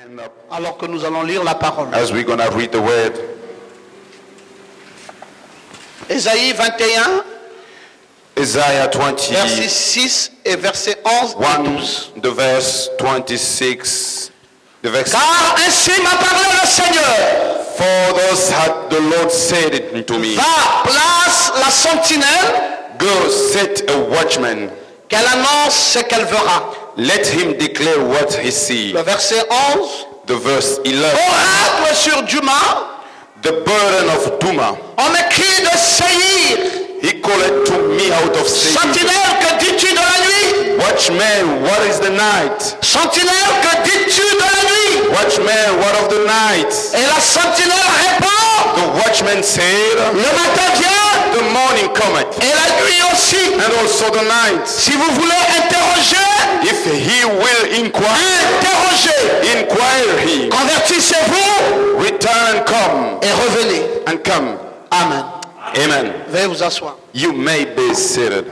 Stand up alors que nous allons lire la parole. as we're going to read the word. Ésaïe 21, Isaiah verset 21, 6 et verset 11 et 12. the verse 26. The verse, Car ainsi m'a parlé le Seigneur. for thus hath the Lord said it unto me, Va, place la sentinelle, go set a watchman, qu'elle annonce ce qu'elle verra. let him declare what he see. Le verset 11. The verse 11, Oracle sur Duma, the burden of Duma, on me crie de Séhir. he calleth to me out of Seir. Sentinelle, que dis-tu de la nuit? Watchman, what is the night? Sentinelle, que dis-tu de la nuit? Watchman, what of the night? Et la sentinelle répond, The watchman said, le matin vient the morning cometh, et la nuit aussi. and also the night. Si vous voulez interroger, If he will inquire, interrogez. inquire he, Convertissez-vous return and come, et revenez. and come. Amen. Amen. Veuillez vous asseoir. You may be seated.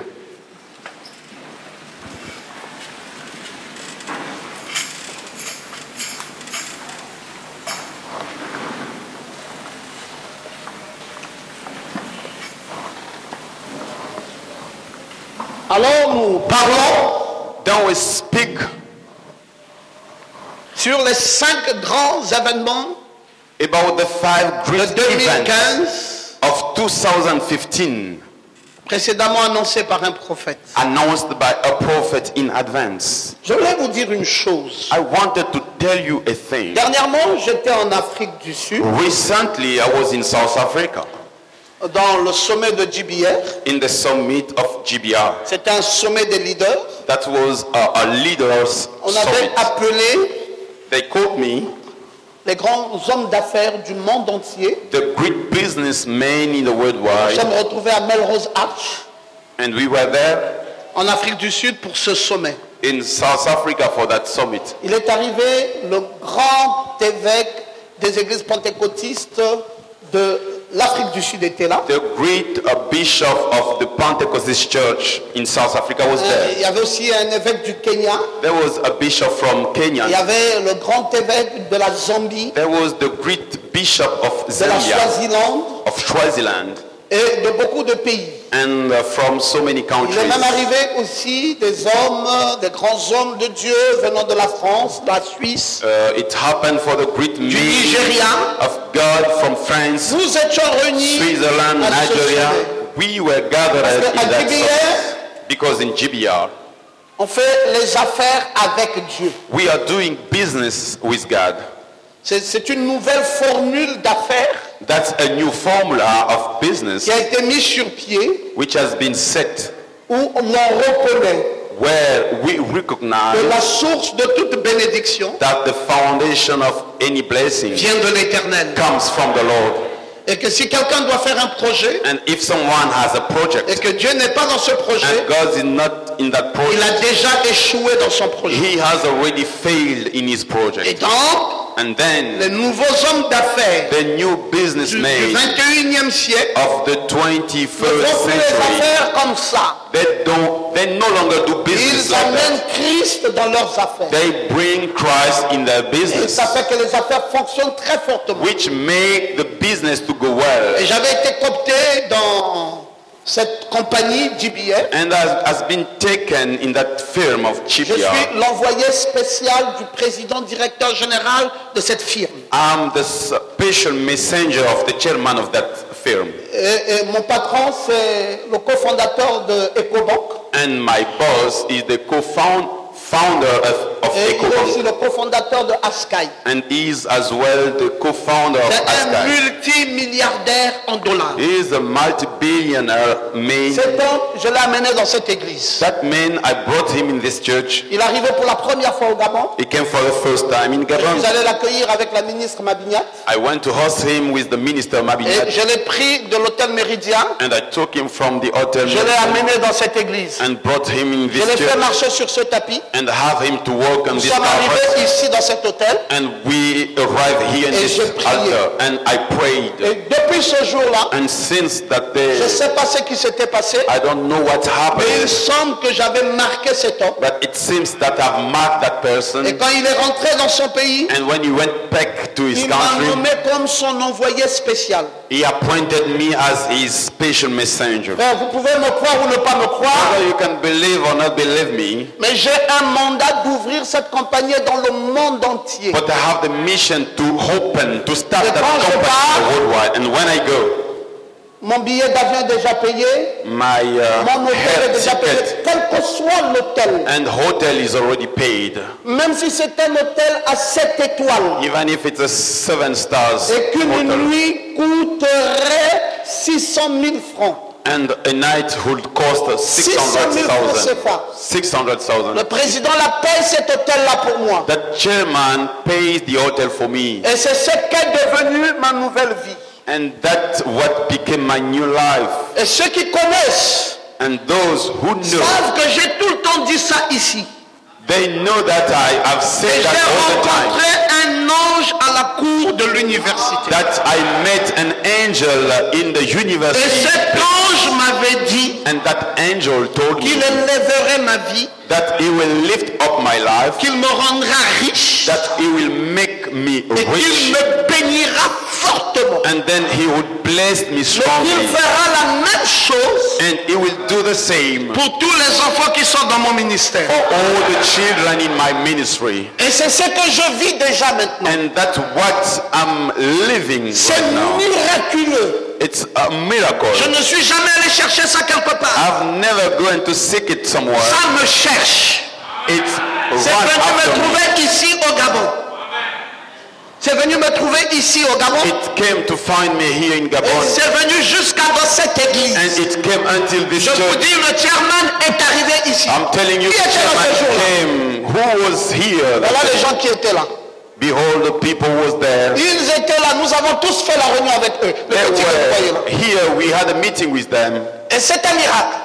Alors nous parlons Then we speak sur les 5 grands événements about the 5 de great events 2015 of 2015 précédemment annoncés par un prophète. announced by a prophet in advance. Je voulais vous dire une chose. I wanted to tell you a thing. Dernièrement, j'étais en Afrique du Sud, Recently, I was in South Africa dans le sommet de GBR. in the summit of GBR. C'était un sommet des leaders. That was a leaders On avait summit. appelé They called me les grands hommes d'affaires du monde entier. the great businessmen in the world Nous wide, sommes retrouvés à Melrose Arch, and we were there en Afrique du Sud, pour ce sommet. in South Africa for that summit. Il est arrivé le grand évêque des églises pentecôtistes de l'Afrique du Sud était là. The great bishop of the Pentecostal church in South Africa was Il there. y avait aussi un évêque du Kenya. There was a bishop from Il y Kenya. avait le grand évêque de la Zambie, There was the great bishop of de la Zambia, Swaziland of Swaziland, et de beaucoup de pays. and from so many Il est countries. même arrivé aussi des hommes, des grands hommes de Dieu venant de la France, de la Suisse, It happened for the great du men Nigeria. of God from France, Nous étions réunis Switzerland, à ce Nigeria. sommet. We were gathered Parce in qu'à that GBR, summit because in GBR on fait les affaires avec Dieu. we are doing business with God. C'est une nouvelle formule d'affaires That's a new formula of business qui a été mise sur pied which has been set où l'on reconnaît where we que recognize la source de toute bénédiction that the foundation of any blessing vient de l'Éternel. comes from the Lord. Et que si quelqu'un doit faire un projet And if someone has a et project que Dieu n'est pas dans ce projet, and God is not in that il a project, déjà échoué dans son projet. he has already failed in his Et project. donc, And then les nouveaux hommes d'affaires the new du businessmen 21e siècle of the ne 21st font plus les century, affaires comme ça. they no longer do business Ils like amènent that. Christ dans leurs affaires. They bring Christ in their Et business, ça fait que les affaires fonctionnent très fortement. which make the business to go well. Et j'avais été coopté dans cette compagnie GBR. And has been taken in that firm of Je GBR. suis l'envoyé spécial du président directeur général de cette firme. I'm the special messenger of the chairman of that firm. Et mon patron, c'est le cofondateur de EcoBank. And my boss is the founder of Et il est EcoBank. aussi le cofondateur de Askai. And is as well the co-founder of C'est un Askai. multimilliardaire en dollars. He is a multi-billionaire man. Cet homme, je l'ai amené dans cette église. That man, I brought him in this church. Il est arrivé pour la première fois au Gabon. He came for the first time in Je Gabon. suis allé l'accueillir avec la ministre Mabignat. I went to host him with the minister Et Mabignat, je l'ai pris de l'hôtel Méridien. and I took him from the hotel Je l'ai amené dans cette église. and brought him in Je l'ai this fait church, marcher sur ce tapis. and and have him to work on Nous this sommes carpet. arrivés ici dans cet hôtel. And we arrived here in Et this je priais. altar, and I prayed. Et depuis ce jour-là, And since that je day, ne sais pas ce qui s'était passé, I don't know what mais il happened, semble que j'avais marqué cet homme. but it seems that I've marked that person. Et quand il est rentré dans son pays, And when he went back to his il m'a country, nommé comme son envoyé spécial. he appointed me as his special messenger. Frère, vous pouvez me croire ou ne pas me croire, Whether you can believe or not believe me, mais j'ai un mandat d'ouvrir cette compagnie dans le monde entier. but I have the mission to open, to start Et that quand je company pars, worldwide. And when I go, Mon billet d'avion est déjà payé, my mon hôtel est head déjà payé, ticket quel que soit l'hôtel. and hotel is already paid. Même si c'est un hôtel à 7 étoiles Even if it's a 7 stars et qu'une hotel. nuit coûterait 600 000 francs. And a night would cost 600,000 francs 600,000. CFA. 600,000. Le président la paye cet hôtel-là pour moi. The chairman pays the hotel for me. Et c'est ce qu'est devenu ma nouvelle vie. And that's what became my new life. Et ceux qui connaissent And those who know, savent que j'ai tout le temps dit ça ici. they know that I have Et said j'ai that all the time. rencontré un ange à la cour de l'université. That I met an angel in the Et university. cet ange m'avait dit And that angel told qu'il me élèverait ma vie, that he will lift up my life, qu'il me rendra riche that he will make me et qu'il rich, me bénira fortement. and then he would bless me Mais il strongly. fera la même chose And he will do the same pour tous les enfants qui sont dans mon ministère. for all the children in my ministry. Et c'est ce que je vis déjà maintenant. And that's what I'm living C'est right now. miraculeux. It's a miracle. Je ne suis jamais allé chercher ça quelque part. I've never gone to seek it somewhere. Ça me cherche. It's C'est right venu me after me. trouver ici au Gabon. C'est venu me trouver ici au Gabon. It came to find me here in Et Gabon. c'est venu jusqu'à dans cette église. And it came until this Je vous church. dis, le chairman est arrivé ici. I'm telling you, Qui the était là ce chairman jour-là? came. Who was here? Voilà les gens qui étaient là. Behold, the people was there. Ils étaient là. Nous avons tous fait la réunion avec eux. Le They petit que vous voyez là. were here. We had a meeting with them. Et c'est un miracle.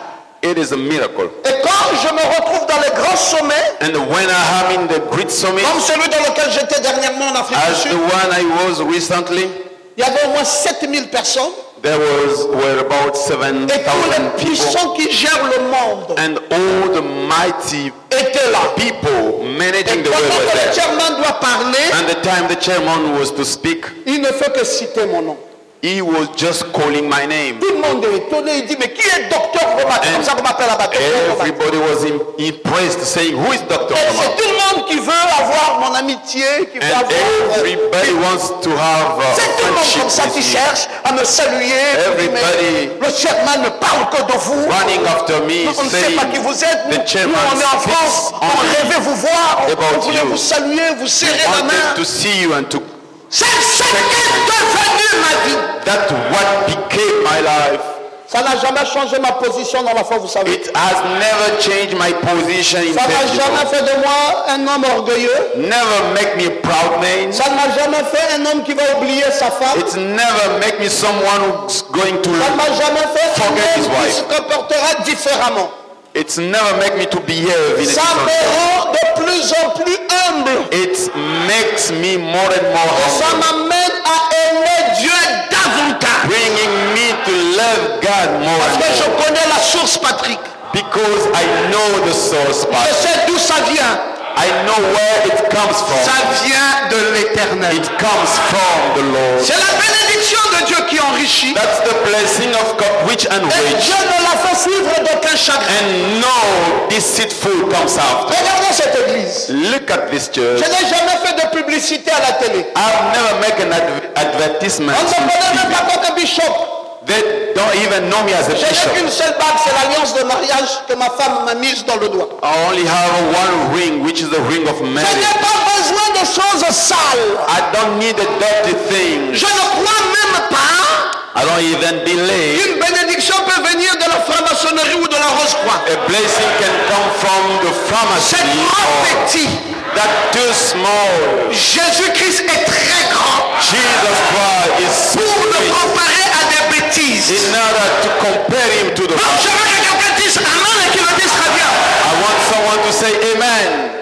It is a miracle. Et quand je me retrouve dans les grands sommets, And when I am in the great summit, comme celui dans lequel j'étais dernièrement en Afrique du as the Sud, one I was recently, il y avait au moins 7000 personnes. there were about Et tous 7,000 les people. puissants qui gèrent le monde And all the mighty étaient là. people managing Et the quand world were le there. chairman doit parler, And the time the chairman was to speak, il ne fait que citer mon nom. he was just calling my name. Tout le monde est étonné. Il dit, mais qui est docteur Romat? C'est comme ça qu'on m'appelle là-bas. Docteur Romat. Everybody was impressed, saying, "Who is Dr. Et c'est Omar?" tout le monde qui veut avoir mon amitié, qui veut And avoir... everybody wants to have C'est tout le monde friendship comme ça qui with me. cherche à me saluer. Everybody Le chairman ne parle que de vous. running after me, On ne sait saying, pas qui vous êtes. Nous, "The chairman on est en France. speaks On only rêvait vous voir. On about voulait you. vous saluer, vous serrer la wanted main. to see you and to." C'est ce qui est devenu ma vie. That's what became my life. Ça n'a jamais changé ma position dans la foi, vous savez. It has never changed my position in Ça n'a faith. jamais fait de moi un homme orgueilleux. Never make me a proud man. Ça ne m'a jamais fait un homme qui va oublier sa femme. It's never make me someone who's going to. Ça ne m'a jamais fait Forget un his homme qui wife. se comportera différemment. It's never make me to behave in a Ça different me way. rend de plus en plus humble. It makes me more and more Ça humble, m'amène à aimer Dieu davantage. bringing me to love God more Parce and que je more. connais la source, Patrick. Because I know the source, Je Pastor. sais d'où ça vient. I know where it comes from. Ça vient de l'éternel. It comes from the Lord. C'est la bénédiction de Dieu qui enrichit. That's the blessing of God, which and Et which, Dieu ne la fait suivre d'aucun chagrin. and no deceitful comes after. Regardez cette église. Look at this church. Je n'ai jamais fait de publicité à la télé. I've never made an advertisement. On ne me connaît même pas comme bishop. They don't even know me as a Je n'ai bishop. qu'une seule bague, c'est l'alliance de mariage que ma femme m'a mise dans le doigt. I only have one ring, which is the ring of Je marriage. n'ai pas besoin de choses sales. I don't need a dirty thing. Je ne crois même pas I don't even believe qu'une bénédiction peut venir de la franc-maçonnerie ou de la Rose-Croix. a blessing can come from the pharmacy C'est trop or petit. that too small. Jésus-Christ est très grand Jesus Christ is so pour le great comparer à des bêtises. in order to compare him to the Donc je Father. veux que quelqu'un dise Amen et qu'il le dise très bien. I want someone to say amen.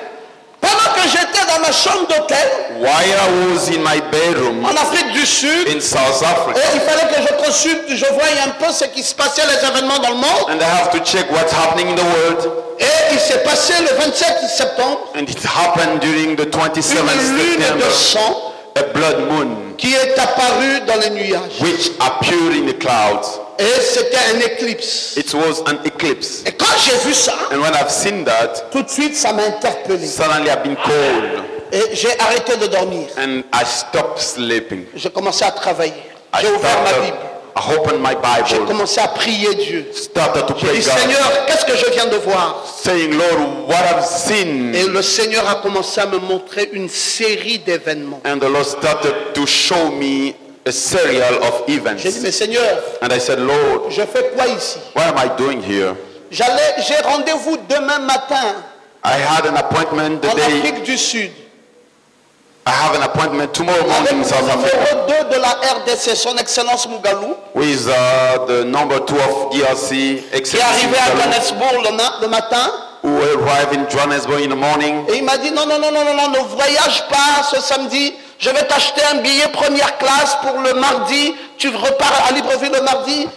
ma chambre d'hôtel while I was in my bedroom en Afrique du Sud. in South Et Africa. il fallait que je consulte, je voyais un peu ce qui se passait, les événements dans le monde. And I have to check what's happening in the world. Et il s'est passé le 27 septembre And it happened during the 27th une lune September, de sang a blood moon, qui est apparue dans les nuages. which appeared in the clouds. Et c'était un éclipse. It was an eclipse. Et quand j'ai vu ça, And when I've seen that, tout de suite ça m'a interpellé. suddenly I've been cold. Et j'ai arrêté de dormir. And I stopped sleeping. J'ai commencé à travailler. I J'ai ouvert ma started, Bible. I opened my J'ai Bible, commencé à prier Dieu. started to J'ai pray dit, God, Seigneur, qu'est-ce que je viens de voir? saying, Lord, what I've seen. Et le Seigneur a commencé à me montrer une série d'événements. And the Lord started to show me a serial of J'ai dit, events. mais Seigneur, And I said, Lord, je fais quoi ici? what am I doing here? J'ai rendez-vous demain matin I had an appointment the en day, Afrique du Sud I have an appointment tomorrow avec morning le in South Africa numéro 2 de la RDC, son Excellence Mugalou, with the number 2 of DRC, qui est Excellency arrivé à Mugalu, Johannesburg le matin. who arrived in Johannesburg in the morning. Et il m'a dit, non, ne voyage pas ce samedi. Je vais t'acheter un billet première classe pour le mardi. Tu repars à Libreville le mardi.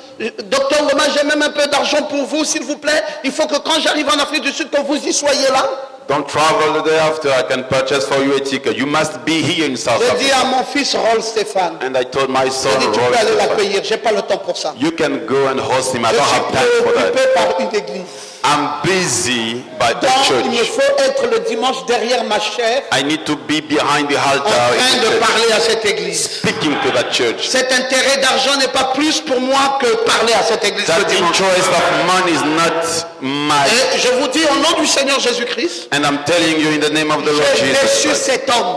Docteur Loma, j'ai même un peu d'argent pour vous, s'il vous plaît. Il faut que quand j'arrive en Afrique du Sud, que vous y soyez là. Don't travel the day after, I can purchase for you a ticket. You must be here in South J'ai dit Africa. à mon fils Rolf Stéphane, And I told my son, j'ai dit, tu Roy peux aller Stefan, l'accueillir. J'ai pas le temps pour ça. you can go and host him. I Je don't suis have time for préoccupé that. par une église. I'm busy by the Donc, il me church. faut être le dimanche derrière ma chair I need to be behind the en altar train in de the church, parler à cette église. speaking to that church. Cet intérêt d'argent n'est pas plus pour moi que parler à cette église le That dimanche. interest of money is not my. Et je vous dis au nom du Seigneur Jésus-Christ, And I'm telling you in the name of the Lord j'ai Jesus déçu Christ, cet homme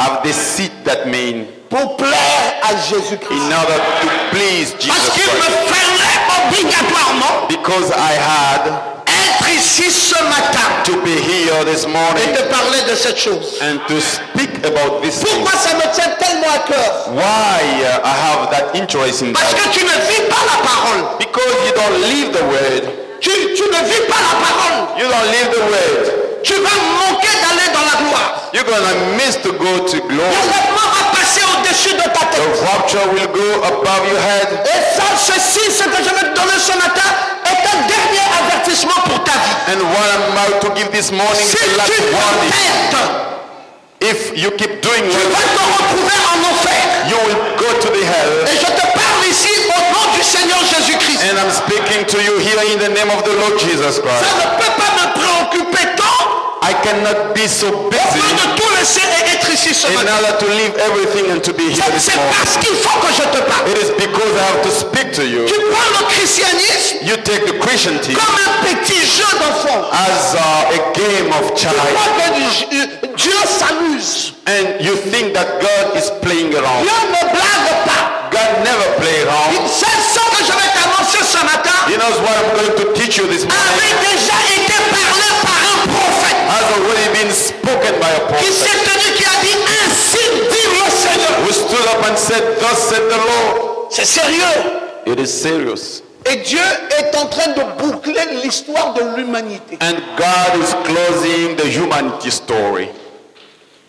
I've deceived that man pour plaire à Jésus-Christ. in order to please Parce Jesus qu'il me Christ. fallait obligatoirement Because I had être ici ce matin to be here this et morning te parler de cette chose. and to speak about this thing. Pourquoi ça me tient tellement à cœur? Why I have that interest in Parce that? que tu ne vis pas la parole. Because you don't live the word. Tu ne vis pas la parole. You don't live the word. Tu vas manquer d'aller dans la gloire. You're gonna miss to go to glory. L'enlèvement va passer au-dessus de ta The tête. rapture will go above your head. Et ça, ceci, ce que je vais te donner ce matin, est un dernier avertissement pour ta vie. And what I'm about to give this morning is Si the last tu warning. t'entêtes, If you keep doing tu vas what te retrouver en enfer. you will go to the hell. Et je te parle ici au nom du Seigneur Jésus-Christ. And I'm speaking to you here in the name of the Lord Jesus Ça Christ. ne peut pas me préoccuper tant I cannot be so au busy point de tout laisser et être ici ce in matin. order to leave everything and to be here this C'est morning. parce qu'il faut que je te parle. It is because I have to speak to you. Tu prends le christianisme You take the Christianity comme un petit jeu d'enfant. as a game of Tu child, crois que Dieu s'amuse. and you think that God is playing around. Dieu ne blague pas. God never play around. C'est ça que je vais t'annoncer ce matin. You know what I'm going to teach you this morning Avait déjà été parlé par un prophète has already been spoken by a qui prophet s'est tenu, qui a dit ainsi dit le Seigneur. who stood up and said, "Thus said the Lord." C'est sérieux. It is serious. Et Dieu est en train de boucler l'histoire de l'humanité. And God is closing the humanity story.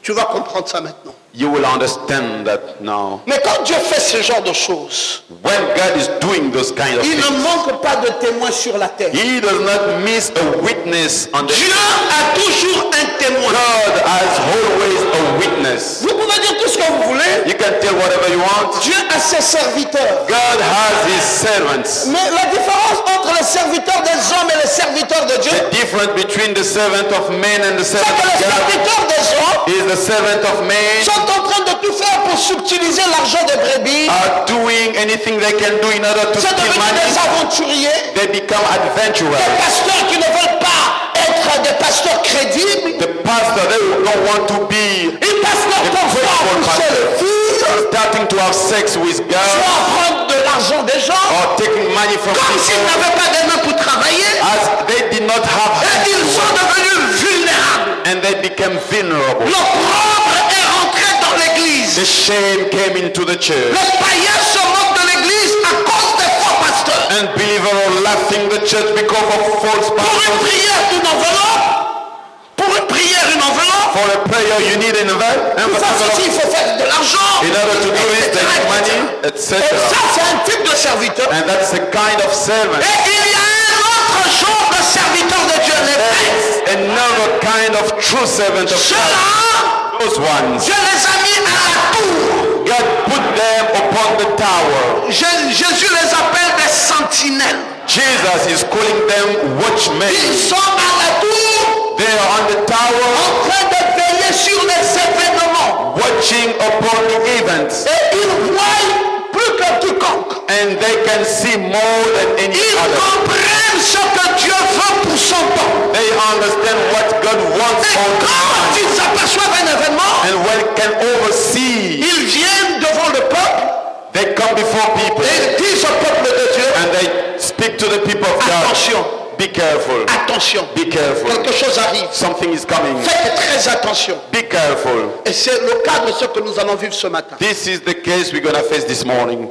Tu vas comprendre ça maintenant. You will understand that now. Mais quand Dieu fait ce genre de choses, When God is doing those kind of il ne things, manque pas de témoins sur la terre. He does not miss a witness on the Dieu a toujours un témoin. God has always a witness. Vous pouvez dire tout ce que vous voulez. You can tell whatever you want. Dieu a ses serviteurs. God has His servants. Mais la différence entre les serviteurs des hommes et les serviteurs de Dieu, The difference between the servant of men and the c'est servant que of les God serviteurs des hommes is the servant of men sont en train de tout faire pour subtiliser l'argent des brebis. are doing anything they can do in order to C'est steal devenu des money. aventuriers, They become adventurers. des pasteurs qui ne veulent pas être des pasteurs crédibles. The pastor, they don't want to be Ils passent leur temps à pousser les filles, starting to have sex with soit God à prendre de l'argent des gens, or taking money from comme s'ils people n'avaient pas des mains pour travailler. as they did not have Et hands ils to sont work, devenus vulnérables. and they became vulnerable. L'opprobre est rentré dans l'église. The shame came into the church. Les païens se moquent de l'église à cause des faux pasteurs. And believers are laughing the church because of false Pour une pastors. prière, une enveloppe. Pour une prière, une enveloppe. For a prayer, prayer, you need an Pour faire ceci, il envelope. faut faire de l'argent. In order to do it, they need money, Et etc. ça, c'est un type de serviteur. And that's the kind of servant. Et il y a un autre genre de serviteur de Dieu, les frères. Another kind of true servant of God. Ceux-là, Those ones, Dieu les a mis à la tour. God put them upon the tower. Jésus les appelle des sentinelles. Jesus is calling them watchmen. Ils sont à la tour, They are on the tower, en train de veiller sur les événements. watching upon the events. Et ils voient plus que quiconque. And they can see more than any Ils other. comprennent ce que Dieu veut pour son temps. They understand what God wants Et for them. quand ils aperçoivent un événement, And when can oversee, ils viennent devant le peuple they come before people et ils disent au peuple de Dieu, and they speak to the people of God. attention, Be careful. attention, Be careful. quelque chose arrive. Something is coming. Faites très attention. Be careful. Et c'est le cas de ce que nous allons vivre ce matin. This is the case we're going to face this morning.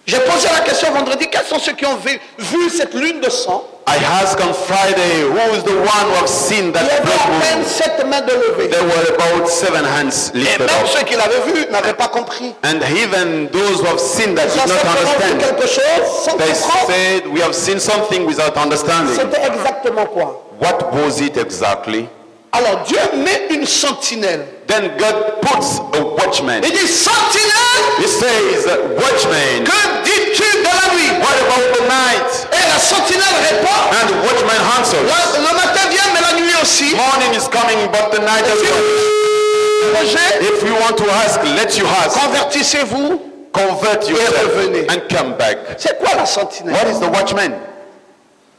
J'ai posé la question vendredi, quels sont ceux qui ont vu cette lune de sang? I asked on Friday, who is the one who have seen Il y that avait blood à peine moon? 7 mains de levées. There were about 7 hands Et lifted même up. ceux qui l'avaient vu n'avaient pas compris. And even those who have seen that Ils did ont not simplement vu understand. quelque chose sans They comprendre. said, we have seen something without understanding. C'était exactement quoi? What was it exactly? Alors Dieu met une sentinelle. Then God puts a watchman. Il dit sentinelle, He says, watchman, que dis-tu de la nuit? what about the night? Et la sentinelle répond, And the watchman answers, le matin vient mais la nuit aussi. morning is coming, but the night as well. Roger, If you want to ask, let you ask. convertissez-vous. Convert yourself revenez. and come back. C'est quoi la sentinelle? What is the watchman?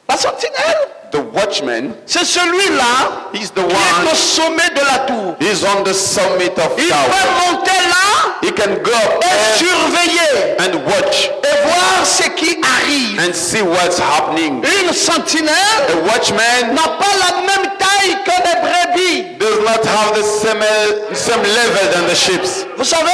La sentinelle, The watchman c'est celui-là is the qui est au one, sommet de la tour. he's on the summit of Il tower. peut monter là He can go up et there surveiller and watch et voir ce qui arrive. and see what's happening. Une sentinelle A watchman n'a pas la même taille que les brebis. does not have the same level than the ships. Vous savez,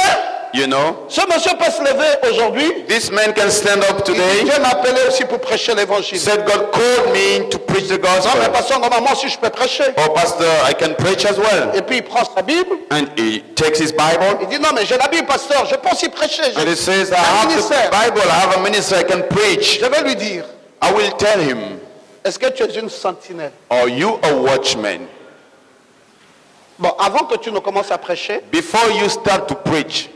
You know, ce monsieur peut se lever aujourd'hui. this man can stand up Il dit, today. Dieu m'a appelé aussi pour prêcher l'évangile. Said God called me to preach the Non, mais gospel. pasteur, moi aussi je peux prêcher. Oh, pastor, I can preach as well. Et puis il prend sa Bible. And he takes his Bible Il dit non, mais j'ai la Bible, pasteur, je pense y prêcher. and he says, I Un have the ministère. Bible, I have a minister, I can preach. Je vais lui dire, I will tell him, est-ce que tu es une sentinelle? are you a watchman? Bon, avant que tu ne commences à prêcher, Before you start to preach,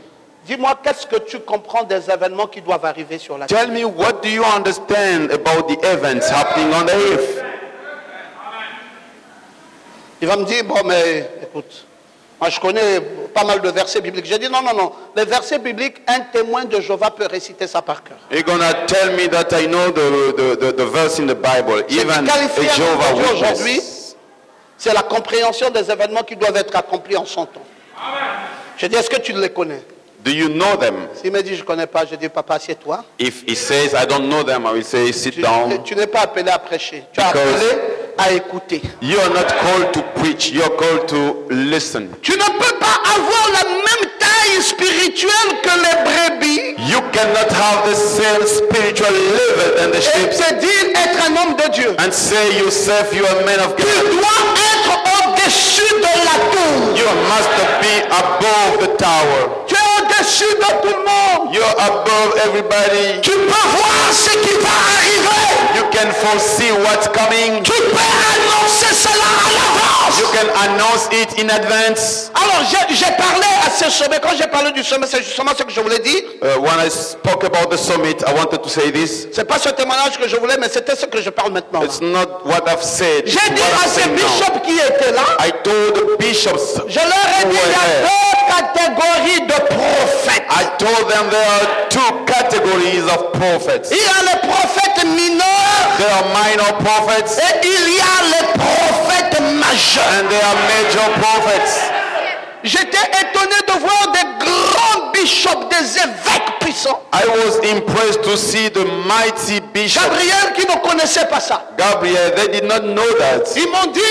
dis-moi qu'est-ce que tu comprends des événements qui doivent arriver sur la terre. tell me, what do you understand about the events happening on the earth? Il va me dire, bon, mais écoute, moi je connais pas mal de versets bibliques. J'ai dit, non, non, non. Les versets bibliques, un témoin de Jéhovah peut réciter ça par cœur. You're gonna tell me that I know the verse in the Bible, Ce qui even a qualifie un Jehovah homme de Dieu aujourd'hui, Witness. c'est la compréhension des événements qui doivent être accomplis en son temps. J'ai dit, est-ce que tu les connais? Do you know them? S'il me dit, je ne connais pas, je dis, papa, assieds-toi. If he says, I don't know them, I will say, sit down. Tu n'es pas appelé à prêcher. Tu es Because- appelé à écouter. You are not called to preach, you are called to listen. Tu ne peux pas avoir la même taille spirituelle que les brebis You cannot have the same spiritual level than the et sheep te dire être un homme de Dieu. and say yourself you are a man of Tu God. dois être au-dessus de la tour. You must be above the tower. Tu es au-dessus de tout le monde. You're above everybody. Tu peux voir ce qui va arriver. You can foresee what's coming. Tu peux annoncer cela à l'avance. You can announce it in advance. Alors, j'ai parlé à ce sommet. Quand j'ai parlé du sommet, c'est justement ce que je voulais dire. When I spoke about the summit, I wanted to say this. C'est pas ce témoignage que je voulais, mais c'était ce que je parle maintenant. It's not what I've said. It's J'ai dit what à I'm ces saying now. bishops qui étaient là, I told the bishops, je leur ai dit, il y a deux catégories de prophètes. I told them there are two categories of prophets. Il y a les prophètes mineurs There are minor prophets et il y a les prophètes majeurs. and there are major prophets. J'étais étonné de voir des grands bishops, des évêques puissants. I was impressed to see the mighty bishops. Gabriel qui ne connaissait pas ça. Gabriel, they did not know that. Ils m'ont dit,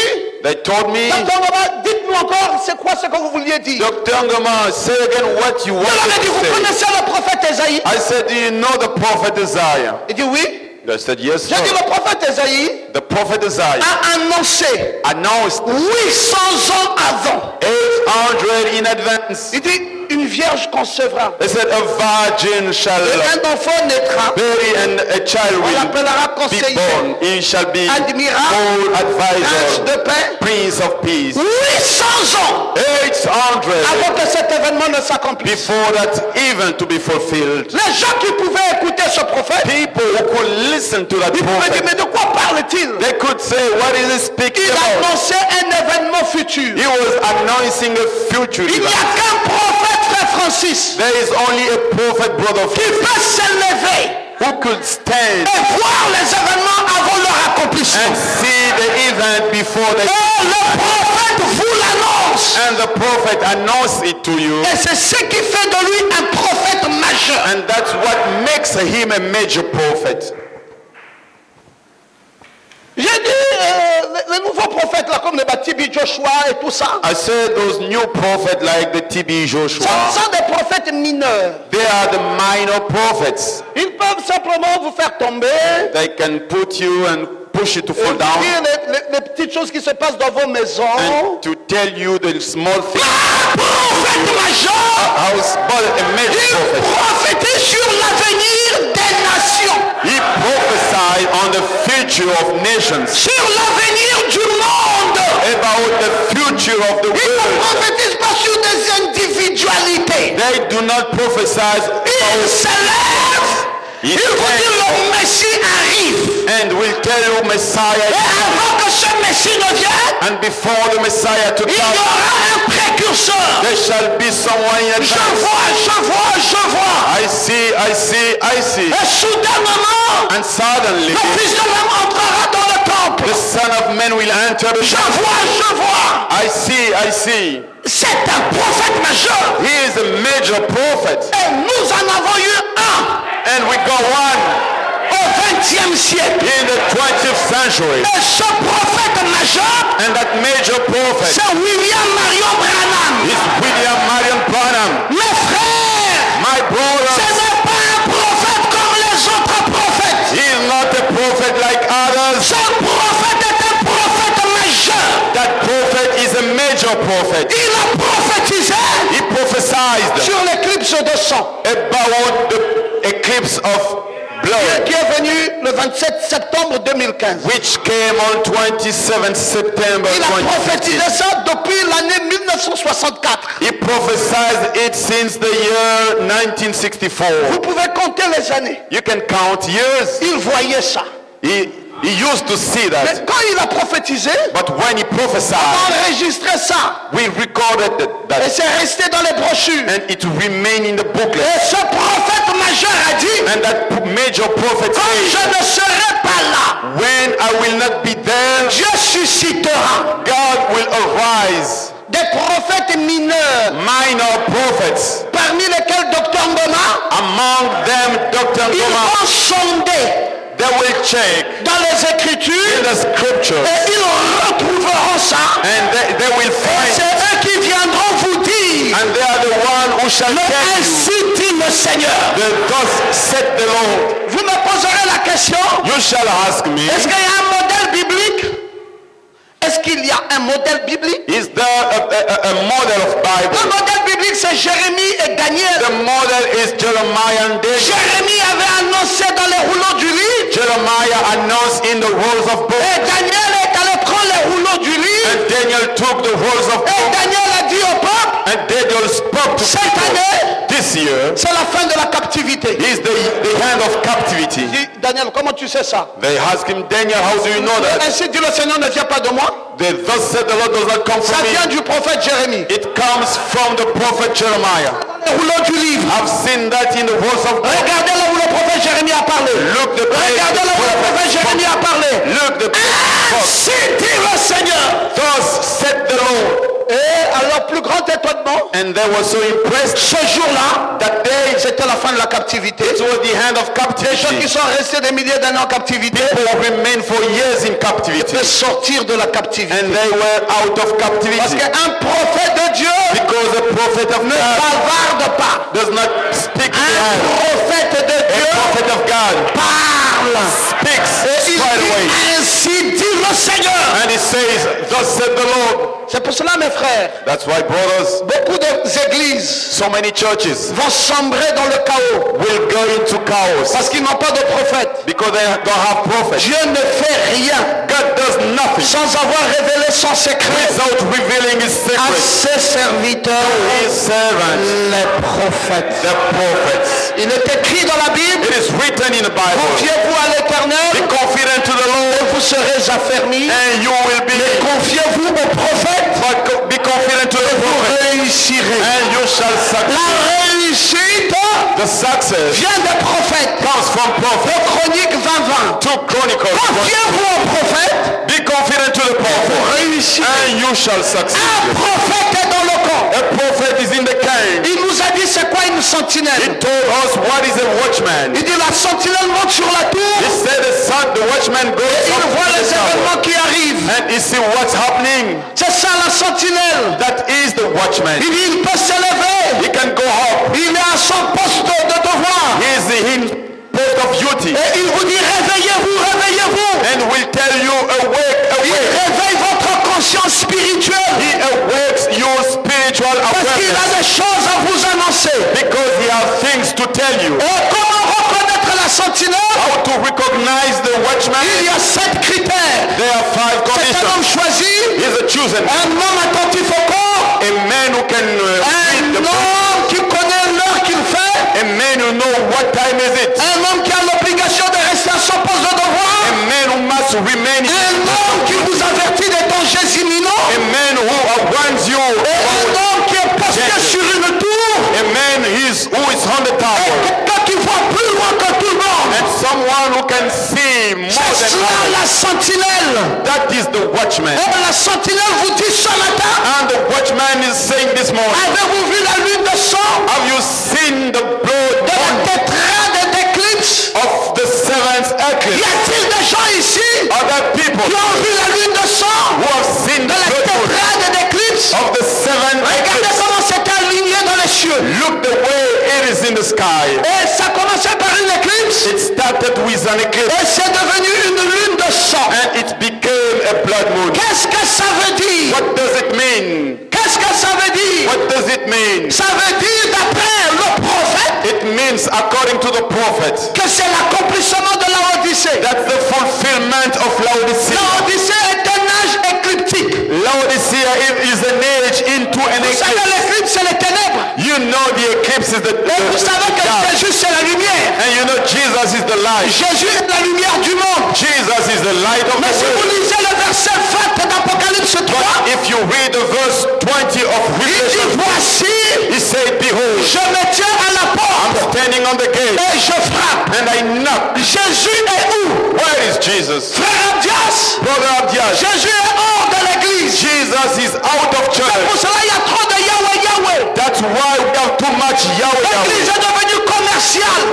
They told me, Dr. Ngoma, dites-nous encore, c'est quoi ce que vous vouliez dire? Dr. Ngoma, say again what you Je leur ai wanted dit, to vous say. connaissez le prophète Esaïe? I said, do you know the prophet Isaiah? Il dit oui. They said, yes, J'ai dit, sir. le prophète Esaïe, The prophet Isaiah a annoncé announced 800 ans avant. 800 in advance. Il dit, une vierge concevra. They said a virgin shall Et un enfant naîtra. bury and a child On will l'appellera be conseiller, born. He shall be admirable, whole prince advisor, de paix. prince of peace. 800 ans 800 avant que cet événement ne s'accomplisse. before that even to be fulfilled. Les gens qui pouvaient écouter ce prophète, People who could listen to that ils pouvaient dire, prophet, mais de quoi parle-t-il? they could say, what is he speaking Il about? annonçait un événement futur. He was announcing a future Il n'y event. a qu'un prophète, frère Francis, There is only a prophet, brother, qui peut s'élever who could stand et voir les événements avant leur accomplissement. and see the event before they... Et le prophète vous l'annonce. And the prophet announced it to you. Et c'est ce qui fait de lui un prophète majeur. And that's what makes him a major prophet. J'ai dit, les nouveaux prophètes là, comme les TB Joshua et tout ça, I said those new prophets like the TB ce Joshua, sont des prophètes mineurs. they are the minor prophets. Ils peuvent simplement vous faire tomber, They can put you and push you to fall dire down les petites choses qui se passent dans vos maisons. and to tell you the small things. Un prophète majeur, How small a major il prophet. prophétise sur l'avenir des nations, He prophesied on the future of nations, sur l'avenir du monde. about the future of the Il ne world. prophétise pas sur des individualités. They do not prophesy Il about s'élève. He Il vous dit le Messie arrive. and will tell you Messiah Et is coming. avant que ce Messie ne vienne, And before the Messiah to il y come, aura un précurseur. there shall be someone in Je advance. vois. I see. Et soudainement, And suddenly, le Fils de l'homme entrera dans le temple. the Son of Man will enter the Je temple. vois. I see. C'est un prophète majeur. He is a major prophet. Et nous en avons eu un And we go on au XXe siècle. in the 20th century. Et ce prophète majeur, And that major prophet c'est William Marion Branham. is William Marion Branham. Mes frères, My ce brother, n'est pas un prophète comme les autres prophètes. he is not a prophet like others. Ce prophète est un prophète majeur. That prophet is a major prophet. Il a prophétisé He prophesied sur l'éclipse de sang about the eclipse of blood, qui est venu le 27 septembre 2015. which came on 27 September Il a prophétisé 2015. ça depuis l'année 1964. He prophesied it since the year 1964. Vous pouvez compter les années. You can count years. Il voyait ça. He used to see Mais that. quand il a prophétisé, But when he on prophesied, a enregistré ça. we recorded Et that. c'est resté dans les brochures. And it remained in the booklet. Et ce prophète majeur a dit, And that major prophet quand je said, ne serai pas là, when I will not be there, Dieu suscitera God will arise. des prophètes mineurs, Minor prophets. parmi lesquels Dr Ngoma, Among them, Dr. ils Ngoma, vont sonder they will check dans les in Écritures the scriptures. et ils retrouveront ça. And they will Et find, c'est eux qui viendront vous dire, and they are the one who shall mais tell you, ainsi dit le Seigneur. that thus said the Lord. Vous me poserez la question, You shall ask me, est-ce qu'il y a un modèle biblique? Est-ce qu'il y a un modèle biblique? is there a model of Le Bible? modèle biblique, c'est Jérémie et Daniel. The model is Jeremiah and Daniel. Jérémie avait annoncé dans les rouleaux du livre, Jeremiah announced in the rolls of et books, Daniel est allé prendre les rouleaux du livre, and Daniel took the rolls of et books, Daniel a dit au peuple, and Daniel spoke to cette people. année, This year c'est la fin de la captivité. is the end of captivity. Il dit, Daniel, comment tu sais ça? They asked him, Daniel, how do you know that? Ainsi dit le Seigneur, ne vient pas de moi. Thus said the Lord does not come Ça from vient me. du prophète Jérémie. It comes from the prophet Jeremiah. Les rouleaux du livre. I've seen that in the rolls of books. Regardez là où le prophète Jérémie a parlé. Look the place Regardez là où le prophèt Jérémie a parlé. Look the Ainsi dit le Seigneur. Thus said the Lord. Et à leur plus grand étonnement, And they were so impressed Ce jour-là, that day, c'était la fin de la captivité. it was the end of Les gens qui captivity. sont restés des milliers d'années en captivité People remained for years in captivity. peuvent sortir de la captivité. And they were out of Parce captivity. qu'un prophète de Dieu Because the prophet of ne God bavarde pas. does not speak Un behind. prophète de A Dieu prophet of God parle. speaks Et il straight away. dit, ainsi dit le Seigneur. And he says, thus said the Lord. C'est pour cela, mes frères, That's why, brothers, beaucoup d'églises so many churches vont sombrer dans le chaos will go into chaos parce qu'ils n'ont pas de prophète. because they don't have prophets. Dieu ne fait rien God does nothing sans avoir révélé son secret without revealing his à secret. ses serviteurs, His servants, les prophètes. the prophets. Il est écrit dans la Bible, It is written in the Bible. confiez-vous à Be l'Éternel confident to the et Lord vous serez affermis. and you will be. Confiez-vous au prophète But be confident to the et vous prophet réussirez. and you shall succeed. La réussite The success vient des prophètes. comes from prophet. Chronique 20:20. 2 Chronicles. Confiez-vous au prophète Be confident to the et prophet vous réussirez. and you shall succeed. Un prophète est dans le camp. A prophet is in the camp. Il nous a dit c'est quoi une He sentinelle. told us what is a watchman. Il dit la sentinelle monte sur la tour He said the watchman goes et il up voit to les the tower événements qui arrivent. and he see what's happening. C'est ça la sentinelle. That is the watchman. Il dit il peut s'élever. He can go up. Il est à son poste de devoir. He is in post of duty Et il vous dit réveillez-vous, réveillez-vous. and will tell you awake, Il awake. réveille votre conscience spirituelle. He awakes your spiritual Parce qu'il a awareness des choses à vous annoncer. because he has things to tell you. Et comment reconnaître la sentinelle? How to recognize the watchman? Il y a 7 critères. There are 5 C'est un homme conditions. choisi, He's a chosen man. un homme attentif au corps, A man who can read the un book. homme qui connaît l'heure qu'il fait, A man who know what time is it. un homme qui a l'obligation de rester à son poste de A devoir, man who must remain. un homme qui vous avertit des dangers imminents, A man who warns you. et un homme qui est posté sur une tour, A man who is on the et tower. quelqu'un qui voit plus loin que tout le monde. And someone who can see more C'est than cela others. la sentinelle. That is the watchman. Et la sentinelle vous dit ce matin, And the watchman is saying this morning, avez-vous vu la lune de sang have you seen the blood de la tétrade d'éclipse? of the seventh Y eclipse? a-t-il des gens ici Are there people qui ont vu la lune de sang who have seen de the la blood tétrade d'éclipse? of the seventh Regardez eclipse? comment c'est aligné dans les cieux. Look the way it is in the sky. Et ça commençait par une éclipse It started with an eclipse et c'est devenu une lune de sang. and it became a blood moon. Qu'est-ce que ça veut dire? What does it mean? Qu'est-ce que ça veut dire? What does it mean? Ça veut dire d'après le prophète It means, according to the prophet, que c'est l'accomplissement de la Odyssée. that's the fulfillment of Laodicea. La Odyssée est un âge écliptique. Laodicea is an age into an Vous savez, eclipse. l'éclipse, c'est les ténèbres. You know the eclipse is the Et vous savez que dark. Jésus, c'est la lumière. And you know Jesus is the light. Jésus est la lumière du monde. Jesus is the light of Mais the si vous world. lisez le verset 20 d'Apocalypse 3, If you read the verse 20 of il dit, Revelation, voici, he said, behold, je me tiens à la porte standing on the gate et je frappe. and I knock. Jésus est où? Where is Jesus? Frère Abdias, Brother Abdias, Jésus est hors de l'église. Jesus is out of Pour church. cela, il y a trop de Yahweh, Yahweh. That's why we have too much Yahweh. L'église est devenue commerciale.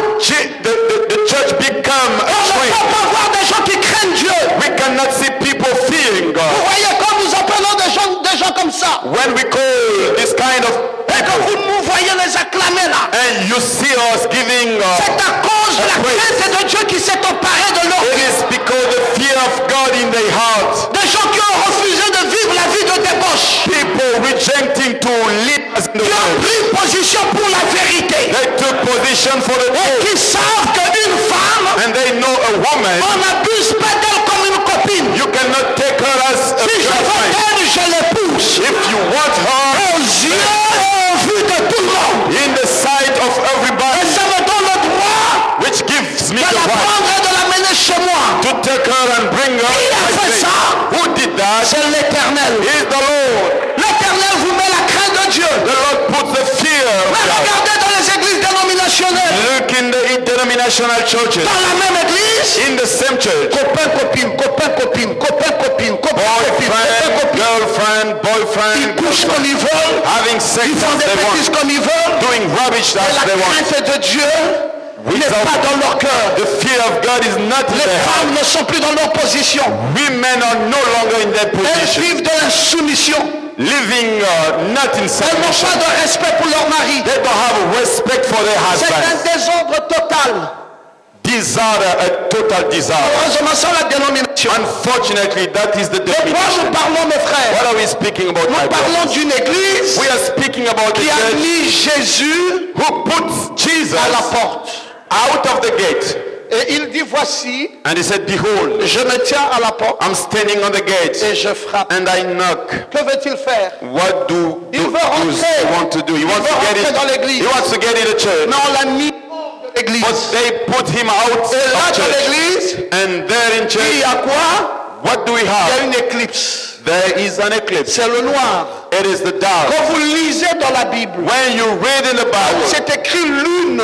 The church become a On ne trade. peut pas voir des gens qui craignent Dieu. We cannot see people fearing Vous God. voyez, quand nous appelons des gens comme ça, When we call this kind of et que people, vous nous voyez les acclamer là, and you see us giving, c'est à cause de la crainte de Dieu qui s'est emparé de leur it vie. is because the fear of God in their heart. Des gens qui ont refusé de vivre la vie de débauche, People rejecting to live as in the qui ont world. pris position pour la vérité, They took position for the et truth, qui savent qu'une femme, and they know a woman. on n'abuse pas d'elle comme une copine. You cannot take her as a Si je veux girlfriend. d'elle, je l'épouse. If you want her Aux yeux et au vu de tout le monde. in the sight of Et everybody, ça me donne le droit which gives me de the la right prendre et de l'amener chez moi. to take her and bring her. Qui a to my fait place. ça? Who did that? C'est l'Éternel. Is the Lord. L'Éternel vous met la crainte de Dieu. The Lord puts the fear of Mais God. regardez dans les églises dénominationnelles. Look in the denominational churches, Dans la même église, in the same church. copain, copine, copain, copine, copain, copine, copain, copine, copain, Boyfriend, copine. girlfriend, boyfriend, Ils couchent comme ils veulent, having sex ils font as des they bêtises want, comme ils veulent, doing rubbish et as la they want. crainte de Dieu n'est pas dans leur cœur. The fear of God is not in Les their heart. femmes ne sont plus dans leur position. Women are no longer in their Elles position, vivent dans la soumission. living not in Elles n'ont submission. pas de respect pour leur mari. They don't have respect for their C'est un husbands. désordre total. Disorder, a total disorder. Heureusement, c'est la dénomination. Unfortunately, that is the De quoi nous definition. parlons, mes frères? What are we speaking about, my Nous parlons brothers? d'une église We are speaking about the qui a church mis Jésus who puts Jesus à la porte. out of the gate. Et il dit, voici, And he said, behold, je me tiens à la porte I'm standing on the gate et je frappe. and I knock. Que veut-il faire? What do Il veut you rentrer. want to do? He Il wants veut to get rentrer dans it. l'église. He wants to get in the church. Mais on l'a mis hors de l'église. But they put him out Et là, of dans church. l'église, And there in il y church, a quoi? what do we Il y a have? une éclipse. There is an eclipse. C'est le noir. It is the dark. Quand vous lisez dans la Bible, When you read in the Bible, c'est écrit lune.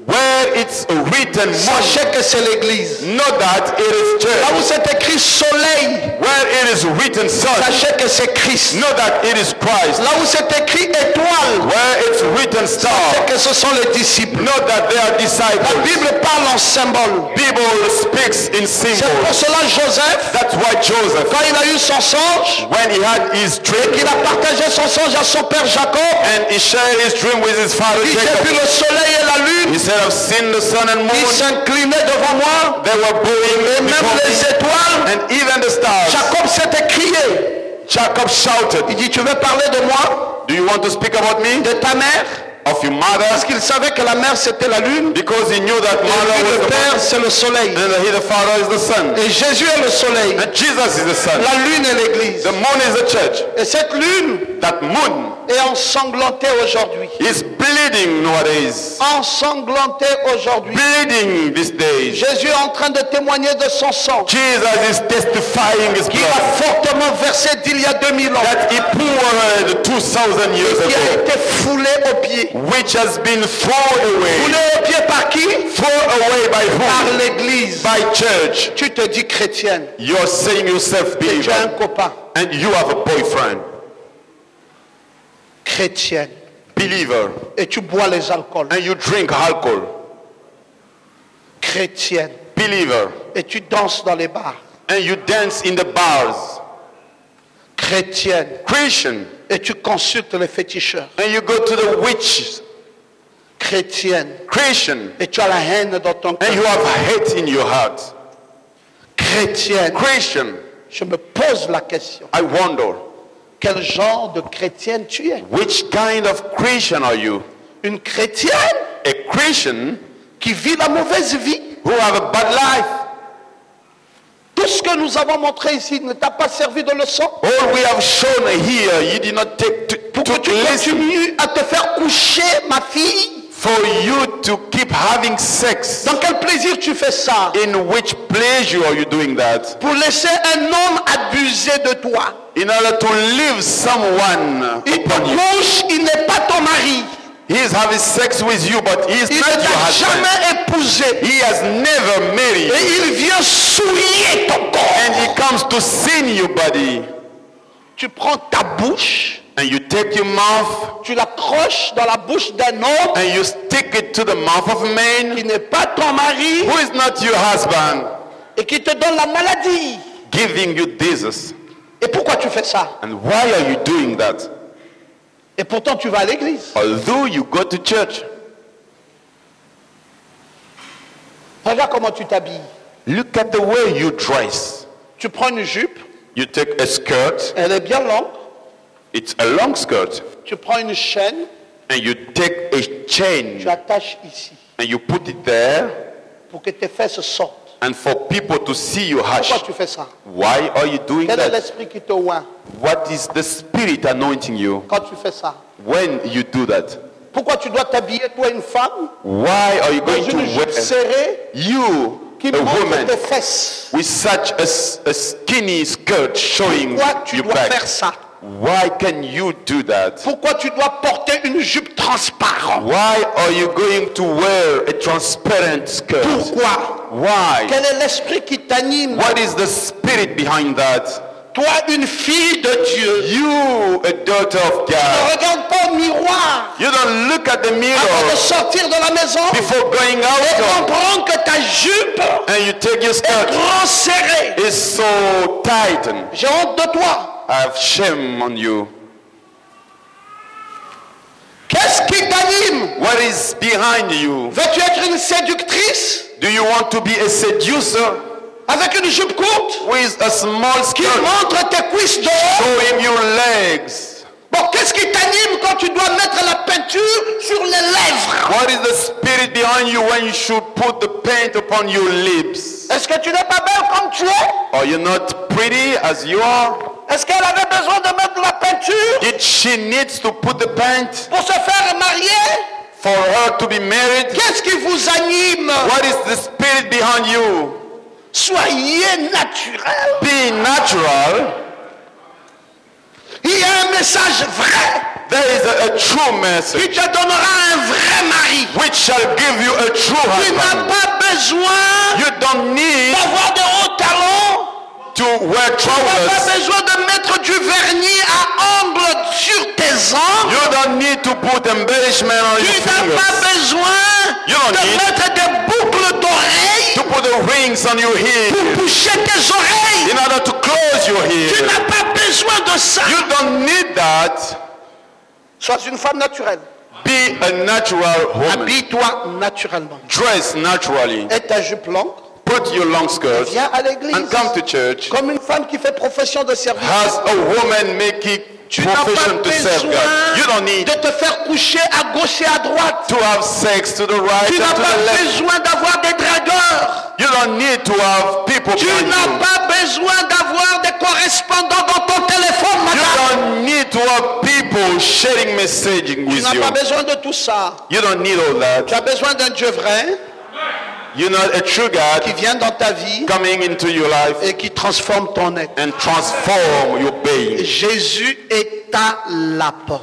where it's written, Sachez que c'est l'église. know that it is Là church. où c'est écrit soleil, Where it is written sun, sachez que c'est Christ. know that it is Christ. Là où c'est écrit étoile, Where it's written sachez star, que ce sont les disciples. know that they are La disciples. Bible parle en symbole. Bible speaks in C'est pour symbols. cela Joseph, That's why Joseph, quand il a eu son songe, when he had his dream, qu'il a partagé son songe à son père Jacob, and he shared his dream with his father il dit, j'ai vu Jacob, le soleil et la lune, he said, I've seen the sun and ils moon. s'inclinaient devant moi, They were bowing et même before les me, étoiles. and even the stars. Jacob s'était crié. Jacob shouted, Il dit, tu veux parler de moi, do you want to speak about me? de ta mère? Of your mother? Parce qu'il savait que la mère c'était la lune, Because he knew that et mother lui, was le the père mother, c'est le soleil. and that he the father is the son. Et Jésus est le soleil. And Jesus is the son. La lune est l'église. The moon is the church. Et cette lune That moon est ensanglantée aujourd'hui. is bleeding nowadays. Ensanglantée aujourd'hui. Bleeding these days. Jésus est en train de témoigner de son sang Jesus is testifying his qu'il a blood fortement versé d'il y a 2000 ans, that he poured 2000 years qui a ago, été foulé aux pieds. which has been thrown away. Foulé aux pieds par qui? Thrown away by Par who? l'église. By church. Tu te dis chrétienne. You're saying yourself Et tu as un believer, copain. and you have a boyfriend. Chrétienne. Believer, Et tu bois les alcools. and you drink alcohol. Chrétienne. Believer, Et tu danses dans les bars. and you dance in the bars. Chrétienne. Christian, Et tu consultes les féticheurs. and you go to the witches. Chrétienne. Christian, Et tu as la haine dans ton and you cœur. have hate in your heart. Chrétienne. Christian, Je me pose la question. I wonder, Quel genre de chrétienne tu es? which kind of Christian are you? Une chrétienne A Christian qui vit la mauvaise vie. who have a bad life. Tout ce que nous avons montré ici ne t'a pas servi de leçon All we have shown here, you did not take pour que tu listen continues à te faire coucher, ma fille. for you to keep having sex. Dans quel plaisir tu fais ça? In which pleasure are you doing that? Pour laisser un homme abuser de toi. In order to leave someone Il te upon you. couche, il n'est pas ton mari. He is having sex with you, but he is Il ne not your t'a husband. jamais épousé. He has never married Et you. il vient souiller ton And he corps. comes to sin your body. Tu prends ta bouche, And you take your mouth tu l'accroches dans la bouche d'un homme and you stick it to the mouth of a man qui n'est pas ton mari who is not your husband, et qui te donne la maladie. giving you disease. Et pourquoi tu fais ça? And why are you doing that? Et pourtant tu vas à l'église. Although you go to church, Regarde comment tu t'habilles. look at the way you dress. Tu prends une jupe, You take a skirt, elle est bien longue. it's a long skirt, Tu prends une chaîne, and you take a tu chain attaches ici and you put it there, pour que tes fesses sortent. and for people to see your Pourquoi hash. tu fais ça? Why are you doing Quel est that? l'esprit qui te oint What is the spirit anointing you quand tu fais ça? when you do that? Pourquoi tu dois t'habiller, toi une femme, Why are you dans going une to jupe wear, serrée you, qui a montre woman, tes fesses? with such a skinny skirt showing Pourquoi tu your dois back? faire ça? Why can you do that? Pourquoi tu dois porter une jupe transparente? Why are you going to wear a transparent skirt? Pourquoi? Why? Quel est l'esprit qui t'anime? What is the spirit behind that? Toi, une fille de Dieu, You, a daughter of ne God. regarde pas au miroir You don't look at the avant de mirror sortir de la maison before going et out comprendre que ta jupe and you take your est skirt. grand serrée. It's so tight. J'ai honte de toi. I have shame on you. Qu'est-ce qui t'anime? What is behind you? Veux-tu être une séductrice Do you want to be a seducer avec une jupe courte with a small qui skirt montre tes cuisses dehors? showing your legs? Bon, qu'est-ce qui t'anime quand tu dois mettre la peinture sur les lèvres? What is the spirit behind you when you should put the paint upon your lips? Est-ce que tu n'es pas belle comme tu es? Are you not pretty as you are? Est-ce qu'elle avait besoin de mettre la peinture Did she needs to put the paint pour se faire marier? for her to be married? Qu'est-ce qui vous anime? What is the spirit behind you? Soyez naturel. Be natural. Il y a un message vrai There is a true message qui te donnera un vrai mari. which shall give you a true Tu n'as husband. pas besoin You don't need d'avoir de hauts talons. to wear Tu n'as pas trousers. besoin de mettre du vernis à ongles sur tes ongles. You don't need to put embellishment on Tu your n'as pas fingers. besoin You don't de need mettre des boucles d'oreilles to put the rings on your head pour boucher tes oreilles. in order to close your Tu head. n'as pas besoin de ça. You don't need that. Sois une femme naturelle. Be a natural woman. Habille-toi naturellement. Dress naturally. Et ta jupe longue. Put your long skirt Viens à l'église. and come to church. Comme une femme qui fait profession de service. As a woman making Tu n'as pas profession to serve God. You don't besoin need de te faire coucher à gauche et à droite. to have sex to the right Tu and n'as to pas the left. besoin d'avoir des dragueurs. You don't need to have people Tu behind n'as you. pas besoin d'avoir des correspondants dans ton téléphone, You madame. don't need to have people sharing messaging Tu with n'as you. pas besoin de tout ça. You don't need all Tu that. as besoin d'un Dieu vrai You're not a true qui God vient dans ta vie coming into your life et qui transforme ton être. and transform your being. Jésus est à la porte.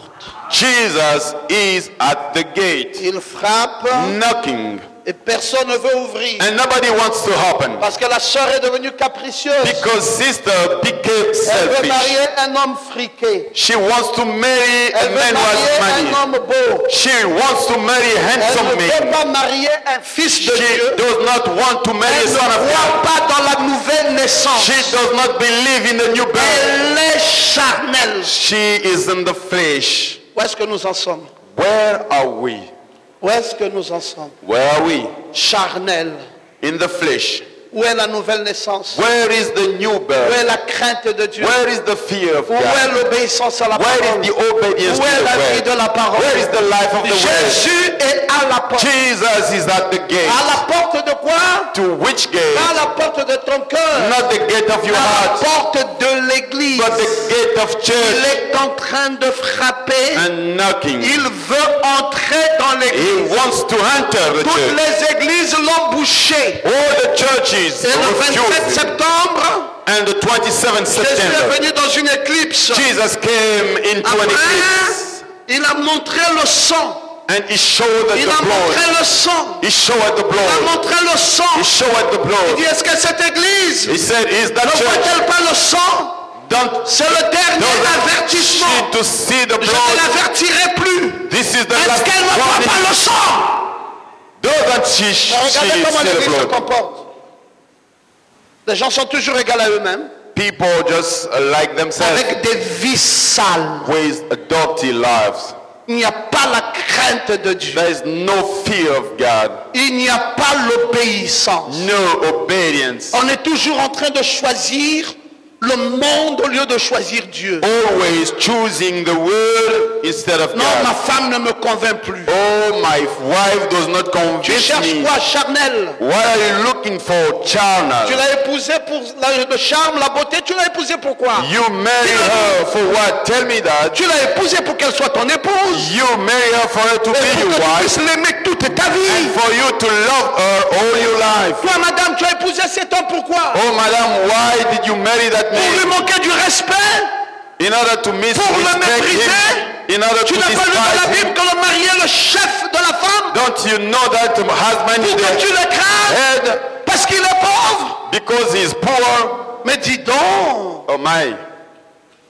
Jesus is at the gate, Il frappe knocking, et personne ne veut ouvrir. and nobody wants to open Parce que la sœur est devenue capricieuse. because sister became Elle veut selfish. marier un homme friqué. She wants to marry a Elle veut man who marier has un money. homme beau. She wants to marry a Elle handsome ne veut man. pas marier un fils de She Dieu. does not want to marry a Elle ne son of God. croit pas dans la nouvelle naissance. She does not believe in the new birth. Elle est charnelle. She is in the flesh. Où est-ce que nous en sommes? Where are we? Où est-ce que nous en sommes? Where are we? Charnelle. In the flesh. Où est la nouvelle naissance? Where is the new Où birth? est la crainte de Dieu? Where is the fear of Où est God? l'obéissance à la Where parole? is the obedience Où to est the la vie de word? la parole? Where is the life of the word? Jésus est à la porte. Jesus is at the À gate. la porte de quoi? To which gate? Pas à la porte de ton cœur. Not the gate of your À la heart, porte de l'église. but the gate of Il church est en train de frapper. and knocking. Il veut entrer dans He l'église. wants to enter the Toutes church. les églises l'ont bouché. All the churches Et le 27 refused. septembre, And the 27th Jésus est September, venu dans une éclipse. Jesus came into an eclipse Après, il a montré le sang. and he showed Il the a montré blood. le sang. He showed the Il a blood. montré le sang. He showed the Il blood. dit, est-ce que cette église He said, is ne that church? voit-elle pas le sang? Don't C'est le dernier avertissement. need to see the Je ne blood. l'avertirai plus. This is the Est-ce last qu'elle ne voit pas warning. le sang? Doesn't she Regardez comment see the l'église se blood? comporte. Les gens sont toujours égaux à eux-mêmes, People just like themselves avec des vies sales. with dirty lives. Il n'y a pas la crainte de Dieu. There is no fear of God, Il n'y a pas l'obéissance. no obedience. On est toujours en train de choisir le monde au lieu de choisir Dieu. Always choosing the world instead of Non, ma God. femme ne me convainc plus. Oh, my wife does not Tu convince cherches me. quoi, charnel? What are you looking for, Tu charnel? l'as épousée pour le charme, la beauté. Tu l'as épousée pour quoi? You marry her for what? Tell me that. Tu l'as épousée pour qu'elle soit ton épouse. You marry her for her to Et be pour your que tu wife puisses l'aimer toute ta and vie. for you to love her all your life. Toi, madame, tu as épousé cet homme pourquoi? Oh, madam, why did you marry that Pour lui man? manquer du respect? In order to Pour le misrespect mépriser? him? In order Tu to n'as pas lu dans la despise Bible him? que le mari est le chef de la femme? Don't you know that husband is Pour que tu the le crains? head Parce qu'il est pauvre? because he's poor? Mais dis donc, Oh my.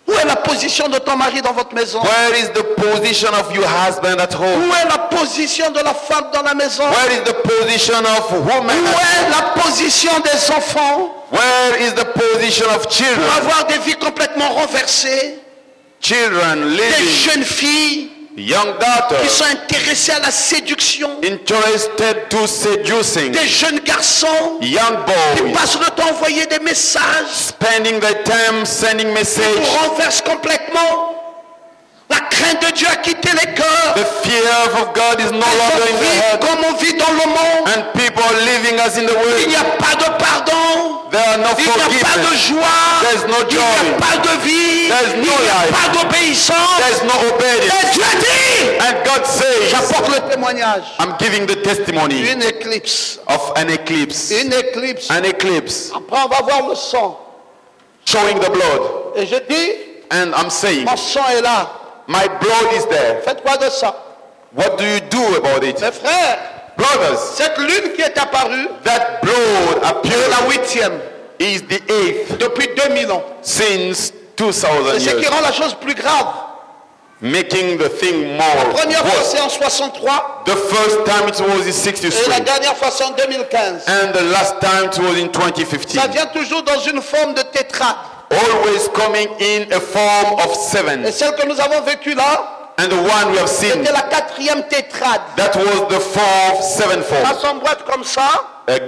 où est la position de ton mari dans votre maison? Where is the position of your husband at home? Où est la position de la femme dans la maison? Where is the position of woman? Où est la position des enfants? Where is the position of Pour children? avoir des vies complètement renversées, Children des living, jeunes filles young qui daughters sont intéressées à la séduction, interested to seducing, des jeunes garçons young qui boys passent le temps à envoyer des messages spending their time sending qui messages. vous renversent complètement. La crainte de Dieu a quitté les cœurs. The fear of God is no On longer in the vit heart, comme on vit dans le monde. and people are living as in the Il n'y world. a pas de pardon. There are no Il n'y a pas de forgiveness. joie. There's no Il n'y a joy. pas de vie. There's Il no n'y a life. pas d'obéissance. There's no obedience. Et Dieu dit, And God says, j'apporte le témoignage. I'm giving the testimony Une éclipse. of an eclipse. Une éclipse. An eclipse Après, on va voir le sang. showing the blood. Et je dis, And I'm saying, mon sang est là. my blood is there. Faites quoi de ça? What do you do about it? Mes frères, Brothers, cette lune qui est apparue, that blood c'est appeared la 8e is the 8th depuis 2000 ans. since C'est 2000 ce qui years, rend la chose plus grave. making the thing La more première fois, worse. c'est en 63. The first time it was in Et la 63, dernière fois, c'est en 2015. and the last time it was in Ça 2015. vient toujours dans une forme de tétrade. Always coming in a form of Et 7. celle que nous avons vécue là, And the one we have seen, c'était la 4e tétrade. that was the fourth, Ça sevenfold. s'emboîte comme ça.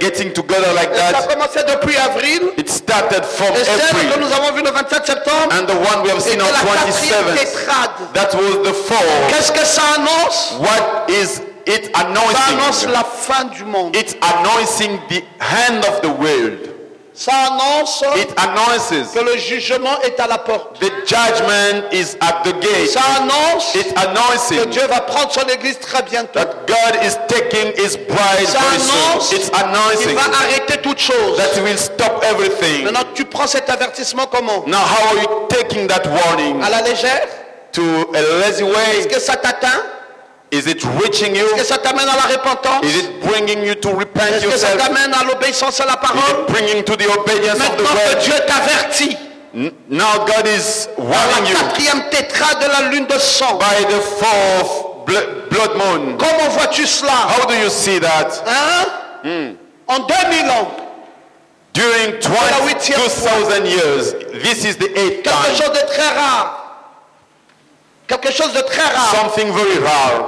Getting together like Et ça a that, commencé depuis avril. it started from Et celle que April. nous avons vue le 27 septembre, And the one we have seen c'était on la 4e 27th, tétrade. that was the fourth. Qu'est-ce que ça annonce? What is it Ça annonce announcing? la fin du monde. It's announcing the end of the world. Ça annonce It announces que le jugement est à la porte. the judgment is at the gate. Ça annonce It que announcing Dieu va prendre son église très bientôt. that God is taking his bride Ça very annonce soon. It's qu'il announcing va arrêter toute chose. that he will stop everything. Maintenant, tu prends cet avertissement comment? Now, how are you taking that warning À la légère? to a lazy way? Est-ce que ça t'atteint? Is it reaching you? Est-ce que ça t'amène à la repentance? Is it bringing you to repent Est-ce que ça yourself? t'amène à l'obéissance à la Is parole? it bringing to the obedience of the Maintenant que word? Dieu t'avertit, Now God is par warning la you 4e tétrade de la lune de sang, by the fourth blood moon. comment vois-tu cela? How do you see that? Hein? En 2000 ans, During la huitième 2000 years, this is the 8th quelque time. chose de très rare. Quelque chose de très rare. Something very rare.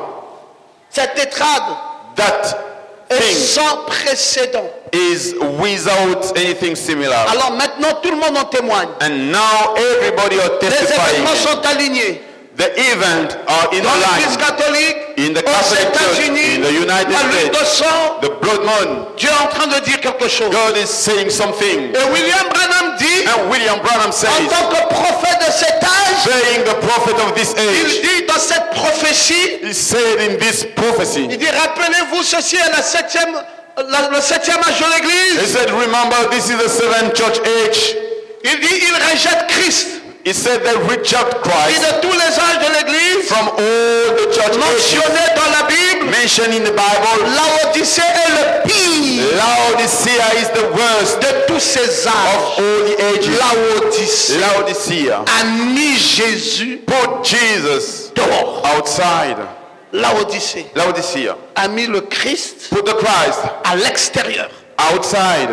Cette tétrade That est thing sans précédent. is without anything similar. Alors maintenant, tout le monde en témoigne. And now everybody are Les événements testifying. sont alignés. The event are in Dans l'Église line. catholique, In the aux Catholic Church, États-Unis, in the United la lune de States, sang, the blood moon, Dieu est en train de dire quelque chose. God is saying something. Et William Branham dit, And William Branham en says, tant que prophète de cet âge, being the prophet of this il age, dit dans cette prophétie, he said in this prophecy, il dit, rappelez-vous, ceci est le 7e âge de he l'Église. said, remember, this is the seventh church age. Il dit, il rejette Christ. He said they reject Et Christ de tous les âges de l'Église, from all the church ages mentionné dans la Bible, mentioned in the Bible. Laodicée est le pire Laodicea is the worst de tous ces of âges. all the ages. Laodicée Laodicea a mis Jésus put Jesus dehors. outside. Laodicée Laodicea a mis le Christ put the Christ à l'extérieur. outside.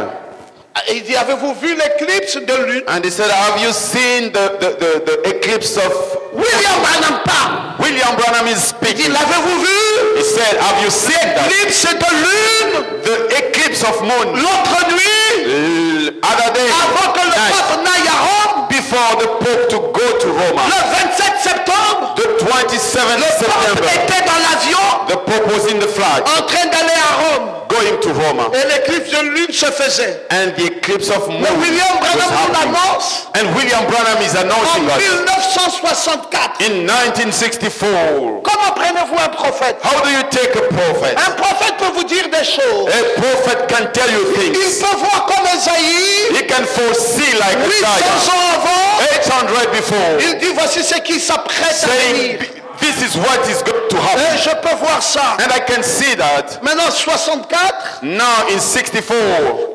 Et il dit, avez-vous vu l'éclipse de lune? And he said, have you seen the eclipse of... William Branham parle. William Branham is Il dit, speaking. l'avez-vous vu? He said, have you seen that? L'éclipse de lune, The eclipse of moon. l'autre nuit, Other day, avant que le night, pape n'aille à Rome, before the Pope to go to Roma. le 27 septembre, The 27th le pape September, était dans l'avion the Pope was in the flight en train d'aller à Rome. going to Roma. Et l'éclipse de lune se faisait. And the eclipse of moon Mais William was Branham nous happening. l'annonce And William Branham is en announcing us 1964. in 1964. Comment prenez-vous un prophète? How do you take a prophet? Un prophète peut vous dire des choses. A prophet can tell you Il things. peut voir comme Esaïe, He can foresee like 800 Isaiah. ans avant. 800 before. Il dit, voici ce qui s'apprête à venir. Saying, this is what is going to Et happen. je peux voir ça. And I can see that Maintenant, 64 now in 64.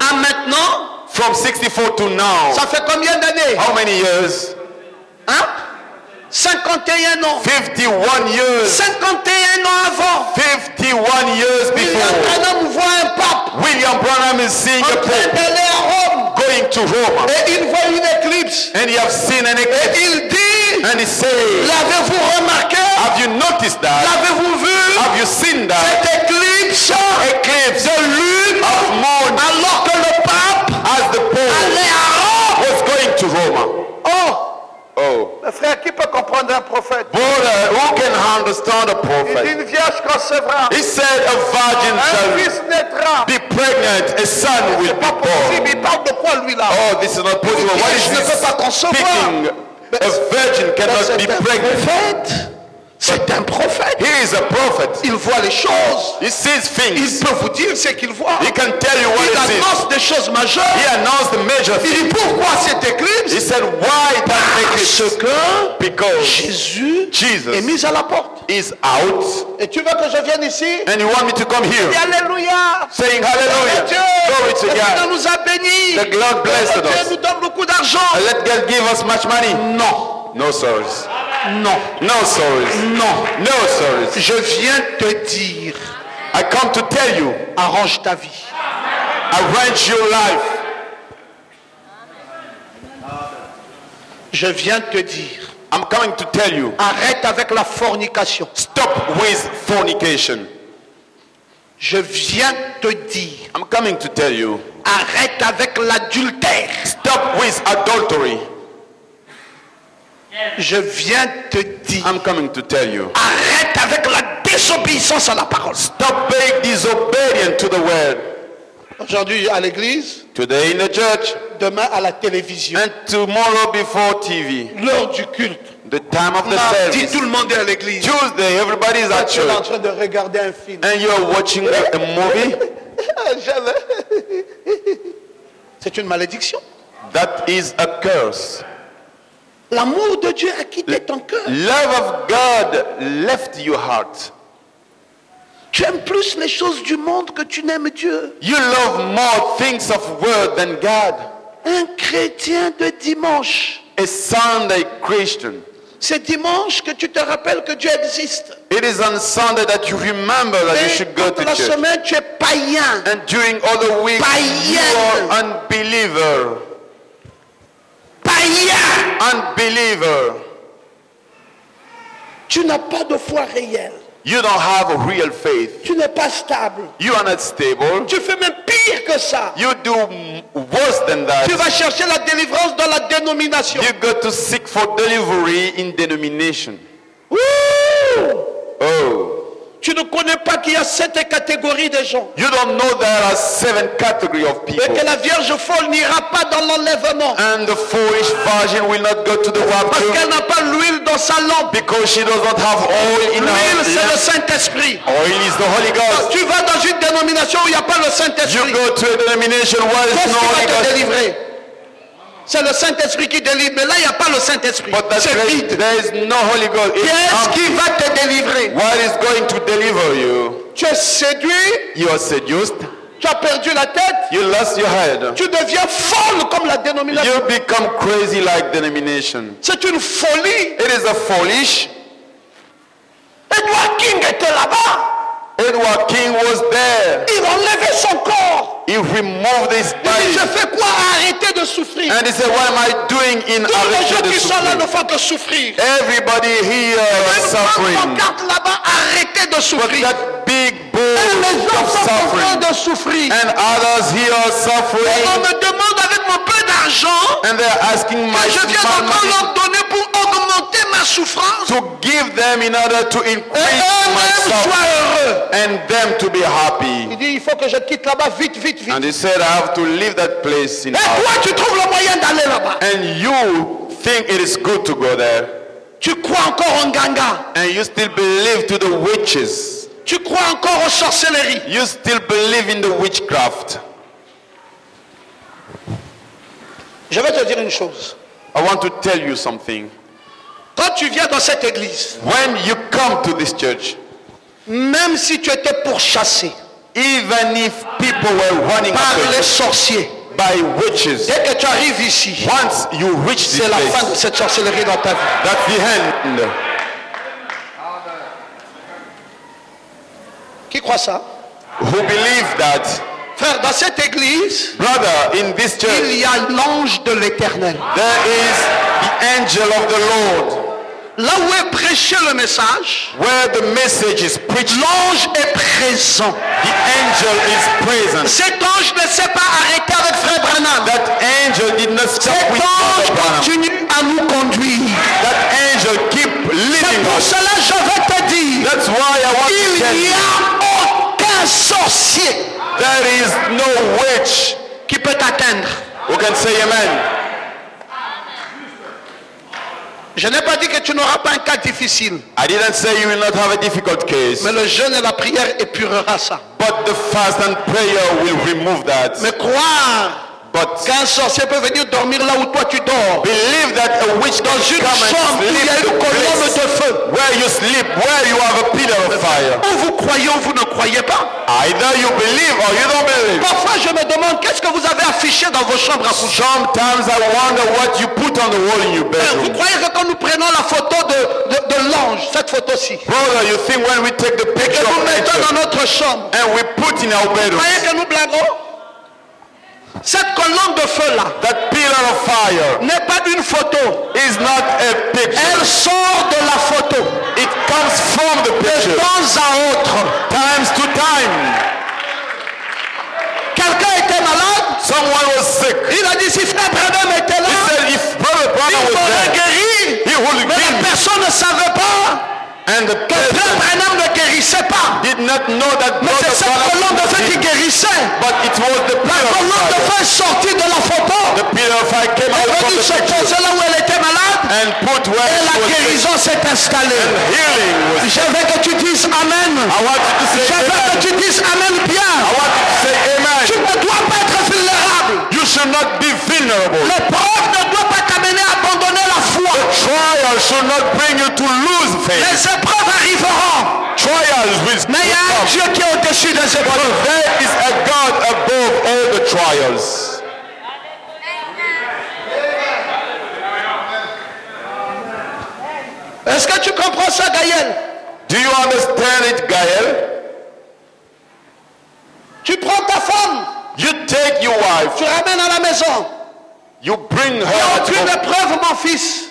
à maintenant, From 64 to now. Ça fait combien d'années? How many years? Hein? 51 ans. 51 years. 51 ans avant. 51 years William before. Branham voit un pape William Branham is seeing en a train pope d'aller à Rome. going to Rome. Et il voit une éclipse. And you have seen an Et eclipse. il dit, And he says, l'avez-vous remarqué? have you noticed that? L'avez-vous vu? Have you seen that? Cette éclipse Eclipse de lune, of moon alors que le pape as the pope allait à Rome. was going to Rome. Oh, Oh, mes frères, qui peut comprendre un prophète? brother, who can understand a Il dit, prophet? une vierge concevra, He said a virgin un shall fils naîtra. be pregnant, a son will C'est be pas possible, born. il parle de quoi lui là? Oh, this is not possible. What is Vierge ne peut pas this concevoir. speaking? A virgin cannot C'est be un pregnant. prophète. C'est un prophète. He is a prophet. Il voit les choses. He sees Il things. peut vous dire ce qu'il voit. He can tell you Il what it is. annonce des choses majeures. He announced the major Il dit thing. pourquoi cette éclipse? He said, why that Parce eclipse? que Because Jésus est Jesus mis à la porte. is out. Et tu veux que je vienne ici? And you want me to come Et here alléluia. saying Gloire à hallelujah. Dieu. Glory to Le Seigneur God. nous a bénis. The Lord blessed Dieu us. nous donne beaucoup d'argent. And let God give us much money. Non, No sorries. non, No sorries. non. No sorries. Je viens te dire, I come to tell you, arrange ta vie. arrange your life. Je viens te dire, I'm coming to tell you, arrête avec la fornication. stop with fornication. Je viens te dire, I'm coming to tell you, arrête avec l'adultère. stop with adultery. Je viens te dire, I'm coming to tell you, arrête avec la désobéissance à la parole. stop being disobedient to the word. Aujourd'hui à l'église, Today in the church demain à la télévision. and tomorrow before TV. L'heure du culte. The time of the Mardi, service. tout le monde est à l'église. Tuesday, everybody is at Tu es en church. train de regarder un film. And you're watching a movie. C'est une malédiction. That is a curse. L'amour de Dieu a quitté ton cœur. Love of God left your heart. Tu aimes plus les choses du monde que tu n'aimes Dieu. You love more things of world than God. Un chrétien de dimanche. A Sunday Christian. C'est dimanche que tu te rappelles que Dieu existe. It is on Sunday that you remember that you Et should go toute to la church. semaine, tu es païen. And during all the week, you are unbeliever. Païen. Unbeliever. Tu n'as pas de foi réelle. You don't have a real faith. Tu n'es pas stable. You are not stable. Tu fais même pire que ça. You do worse than that. Tu vas chercher la délivrance dans la dénomination. You go to seek for delivery in denomination. Ouh! Oh. Tu ne connais pas qu'il y a 7 catégories de gens. You don't know there are 7 categories of Et people. que la Vierge folle n'ira pas dans l'enlèvement. And the foolish virgin will not go to the Parce rapture qu'elle n'a pas l'huile dans sa lampe. because she does not have oil in L'huile, c'est her le lamp. Saint-Esprit. Oil is the Holy Ghost. Tu vas dans une dénomination où il n'y a pas le You Saint-Esprit. go to a denomination where there is Qu'est-ce no qui va Holy te Ghost. délivrer? C'est le Saint-Esprit qui délivre. Mais là, il n'y a pas le Saint-Esprit. But that's C'est great. vide. There is no Holy Ghost. Qu'est-ce qui va te délivrer? What is going to deliver you? Tu es séduit. You are seduced. Tu as perdu la tête. You lost your head. Tu deviens folle comme la dénomination. You become crazy like denomination. C'est une folie. It is a foolish. Edward King était là-bas. Edward King was there. Il enlevait son corps. He removed his Il dit, body. je fais quoi à arrêter de souffrir? And he said, what am I doing in Tous les gens order to qui sont là ne suffering? font que souffrir. Everybody here is Même quand suffering. on regarde là-bas, arrêtez de But souffrir. that big Et bull les gens of sont en train suffering. de souffrir. And others here are Et on suffering. me demande avec mon peu d'argent And they're asking que my je viens encore money leur donner pour augmenter ma souffrance. to give them in order to Et increase my eux-mêmes soient suffering heureux. and them to be happy. Il dit, il faut que je quitte là-bas vite, vite, vite. And he said, I have to leave that place in Et toi, tu trouves le moyen d'aller là-bas. And you think it is good to go there. Tu crois encore en ganga. And you still believe to the witches. Tu crois encore aux sorcelleries. You still believe in the witchcraft. Je vais te dire une chose. I want to tell you something. Quand tu viens dans cette église, When you come to this church, même si tu étais pourchassé even if people were running par after les you sorciers, by witches. Dès que tu arrives ici, Once you reach this c'est la fin place, de cette sorcellerie dans ta vie. that's the end. Qui croit ça? Who believe that, Frère, dans cette église, brother, in this il church, y a l'ange de l'éternel. there is the angel of the Lord. Là où est prêché le message, Where the message is preached, l'ange est présent. the angel is present. Cet ange ne s'est pas arrêté avec Frère Branham. That angel did not stop Cet with ange Brother Branham. continue à nous conduire. That angel keep C'est leading pour us. cela que je vais te dire, That's why I want to il tell n'y you, a aucun sorcier there is no witch qui peut t'atteindre. who can say amen. Je n'ai pas dit que tu n'auras pas un cas difficile, I didn't say you will not have a difficult case, mais le jeûne et la prière épurera ça. but the fast and prayer will remove that. Mais croire But qu'un sorcier peut venir dormir là où toi tu dors, believe that a witch dans can une come chambre and où il y a sleep une the colonne place de feu. where you sleep, where you have a pillar of fire. Ou vous croyez ou vous ne croyez pas. Either you believe or you don't believe. Parfois je me demande qu'est-ce que vous avez affiché dans vos chambres à coucher. Sometimes I wonder what you put on the wall in your Vous bedroom. croyez que quand nous prenons la photo de l'ange, cette photo-ci, Brother, you think when we take the que picture nous of mettons nature dans notre chambre, and we put in our vous bedroom, croyez que nous blaguons? Cette colonne de feu là that pillar of fire n'est pas une photo. is not a picture. Elle sort de la photo It comes from the de picture. temps à autre. Times to time. Quelqu'un était malade. Someone was sick. Il a dit si Frère Branham était He là, said if Brother il Branham was m'aurait there, guéri. he would Mais give la me. personne ne savait pas And the que Frère person Branham ne guérissait pas. did not know that Mais Brother c'est cette Branham colonne de feu did. qui guérissait. But it was the La pillar of colonne de fire. feu est sortie de la photo. The pillar of fire came out Elle from est venue the se picture poser là où elle était malade. and put where Et she la was sick. guérison s'est installée. And healing was. Je veux que tu dises Amen. I want you to say Je veux que amen. tu dises Amen bien. I want you to say Tu amen. ne dois pas être vulnérable. You should not be vulnerable. L'épreuve ne doit pas t'amener à abandonner la foi. Trial should not bring you to lose faith. Les épreuves arriveront. Trials will Mais il y a un come. Dieu qui est au-dessus des épreuves. There is a God above all the trials. Est-ce que tu comprends ça, Gaël? Do you understand it, Gael? Tu prends ta femme, You take your wife, tu ramènes à la maison. you bring Il n'y a her at aucune home. épreuve, mon fils,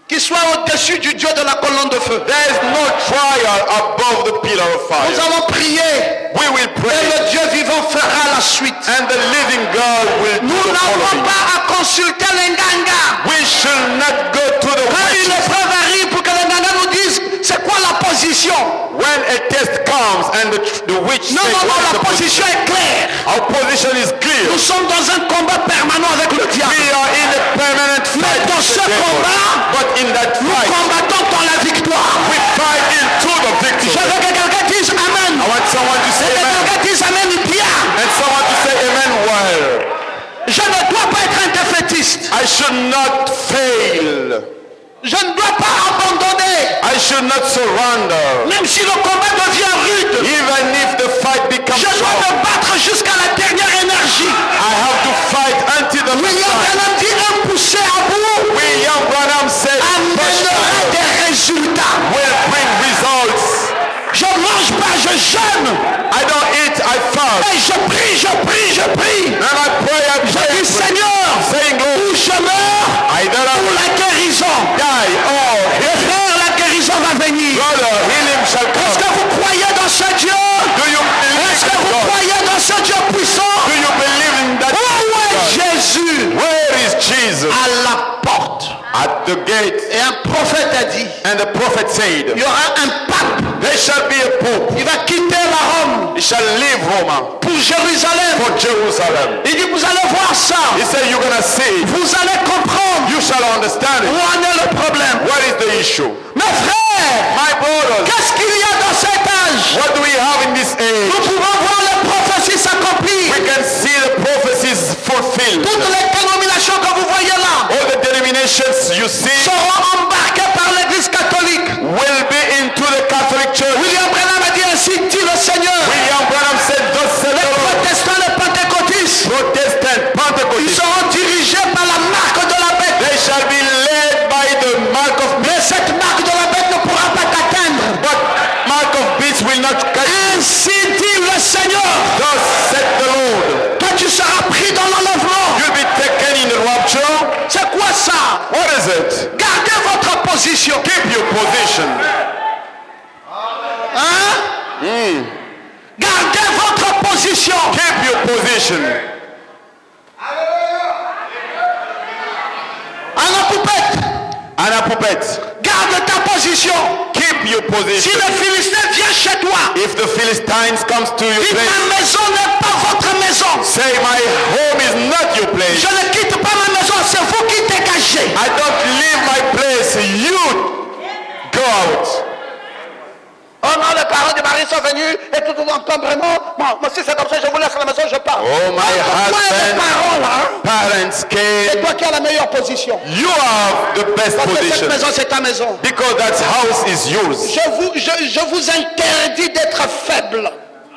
qui soit au-dessus du Dieu de la colonne de feu. There is no trial above the pillar of Nous fire. allons prier We will et pray, le Dieu vivant fera la suite. and the living God will do Nous the n'avons following. pas à consulter les nganga. We should not go to the Quand une witches. épreuve arrive pour que les nganga nous disent c'est quoi la position. When a test comes and the witch Non, says, non, non, "What is la the position est claire. Our position is clear. Nous sommes dans un combat permanent avec le diable. We are in a permanent Mais fight dans with ce the devil. combat, But in that nous fight, combattons dans la victoire. we fight into the Je victory. veux que quelqu'un dise Amen. I want someone to Et say que amen. quelqu'un dise Amen bien. And someone to say amen well. Je ne dois pas être un défaitiste. I should not fail. Je ne dois pas abandonner. I should not surrender. Même si le combat devient rude, Even if the fight becomes je dois tough, me battre jusqu'à la dernière énergie. I have to fight until the William last time. Branham dit un poussé à bout William Branham said, "Push amènera them des résultats. will bring results." Je mange pas, je jeûne. I don't eat, I fast. Et je prie, je prie, je prie. And I pray, Je dis Seigneur, saying, Lord, ou je meurs, either ou I la guérison. die or Et frère, la guérison va venir. brother, healing shall Est-ce come. que vous croyez dans ce Dieu? Do you believe Est-ce que in vous God? croyez dans ce Dieu puissant? Do you believe in that Où God? est Jésus? Where is Jesus? À la porte. At the gate. Et un prophète a dit, And the prophet said, il y aura un pape. there shall be a pope. Il va quitter la Rome He shall leave Rome pour Jérusalem. for Jerusalem. Il dit, vous allez voir ça. He said, you're going to see. Vous allez comprendre You shall understand où it. en est le problème. What is the issue? Mes frères, My brothers, qu'est-ce qu'il y a dans cet âge? what do we have in this age? Nous pouvons voir les prophéties s'accomplir. We can see the prophecies fulfilled. Toutes les dénominations que vous voyez là All the denominations you see seront embarquées par l'église catholique. will be into the Catholic Church. William Branham a dit ainsi dit le Seigneur. William Branham said, thus said Les the Lord. protestants, les pentecôtistes Protestant, position. Anna Poupette, Anna Poupette, garde ta position. keep your Si position. le Philistin vient chez toi, If the Philistines comes to your dis place, ma maison n'est pas votre maison. say my home is not your place. Je ne quitte pas ma maison, c'est vous qui dégagez. I don't leave my place. You go out. Oh non, les parents du mari sont venus et tout le monde entend vraiment. Bon, moi si c'est comme ça, je vous laisse à la maison, je pars. Oh, my Toi et husband, les parents là, hein, parents c'est came. toi qui as la meilleure position. You have the best Parce que cette position. maison, c'est ta maison. Because that house is yours. Je vous interdis d'être faible.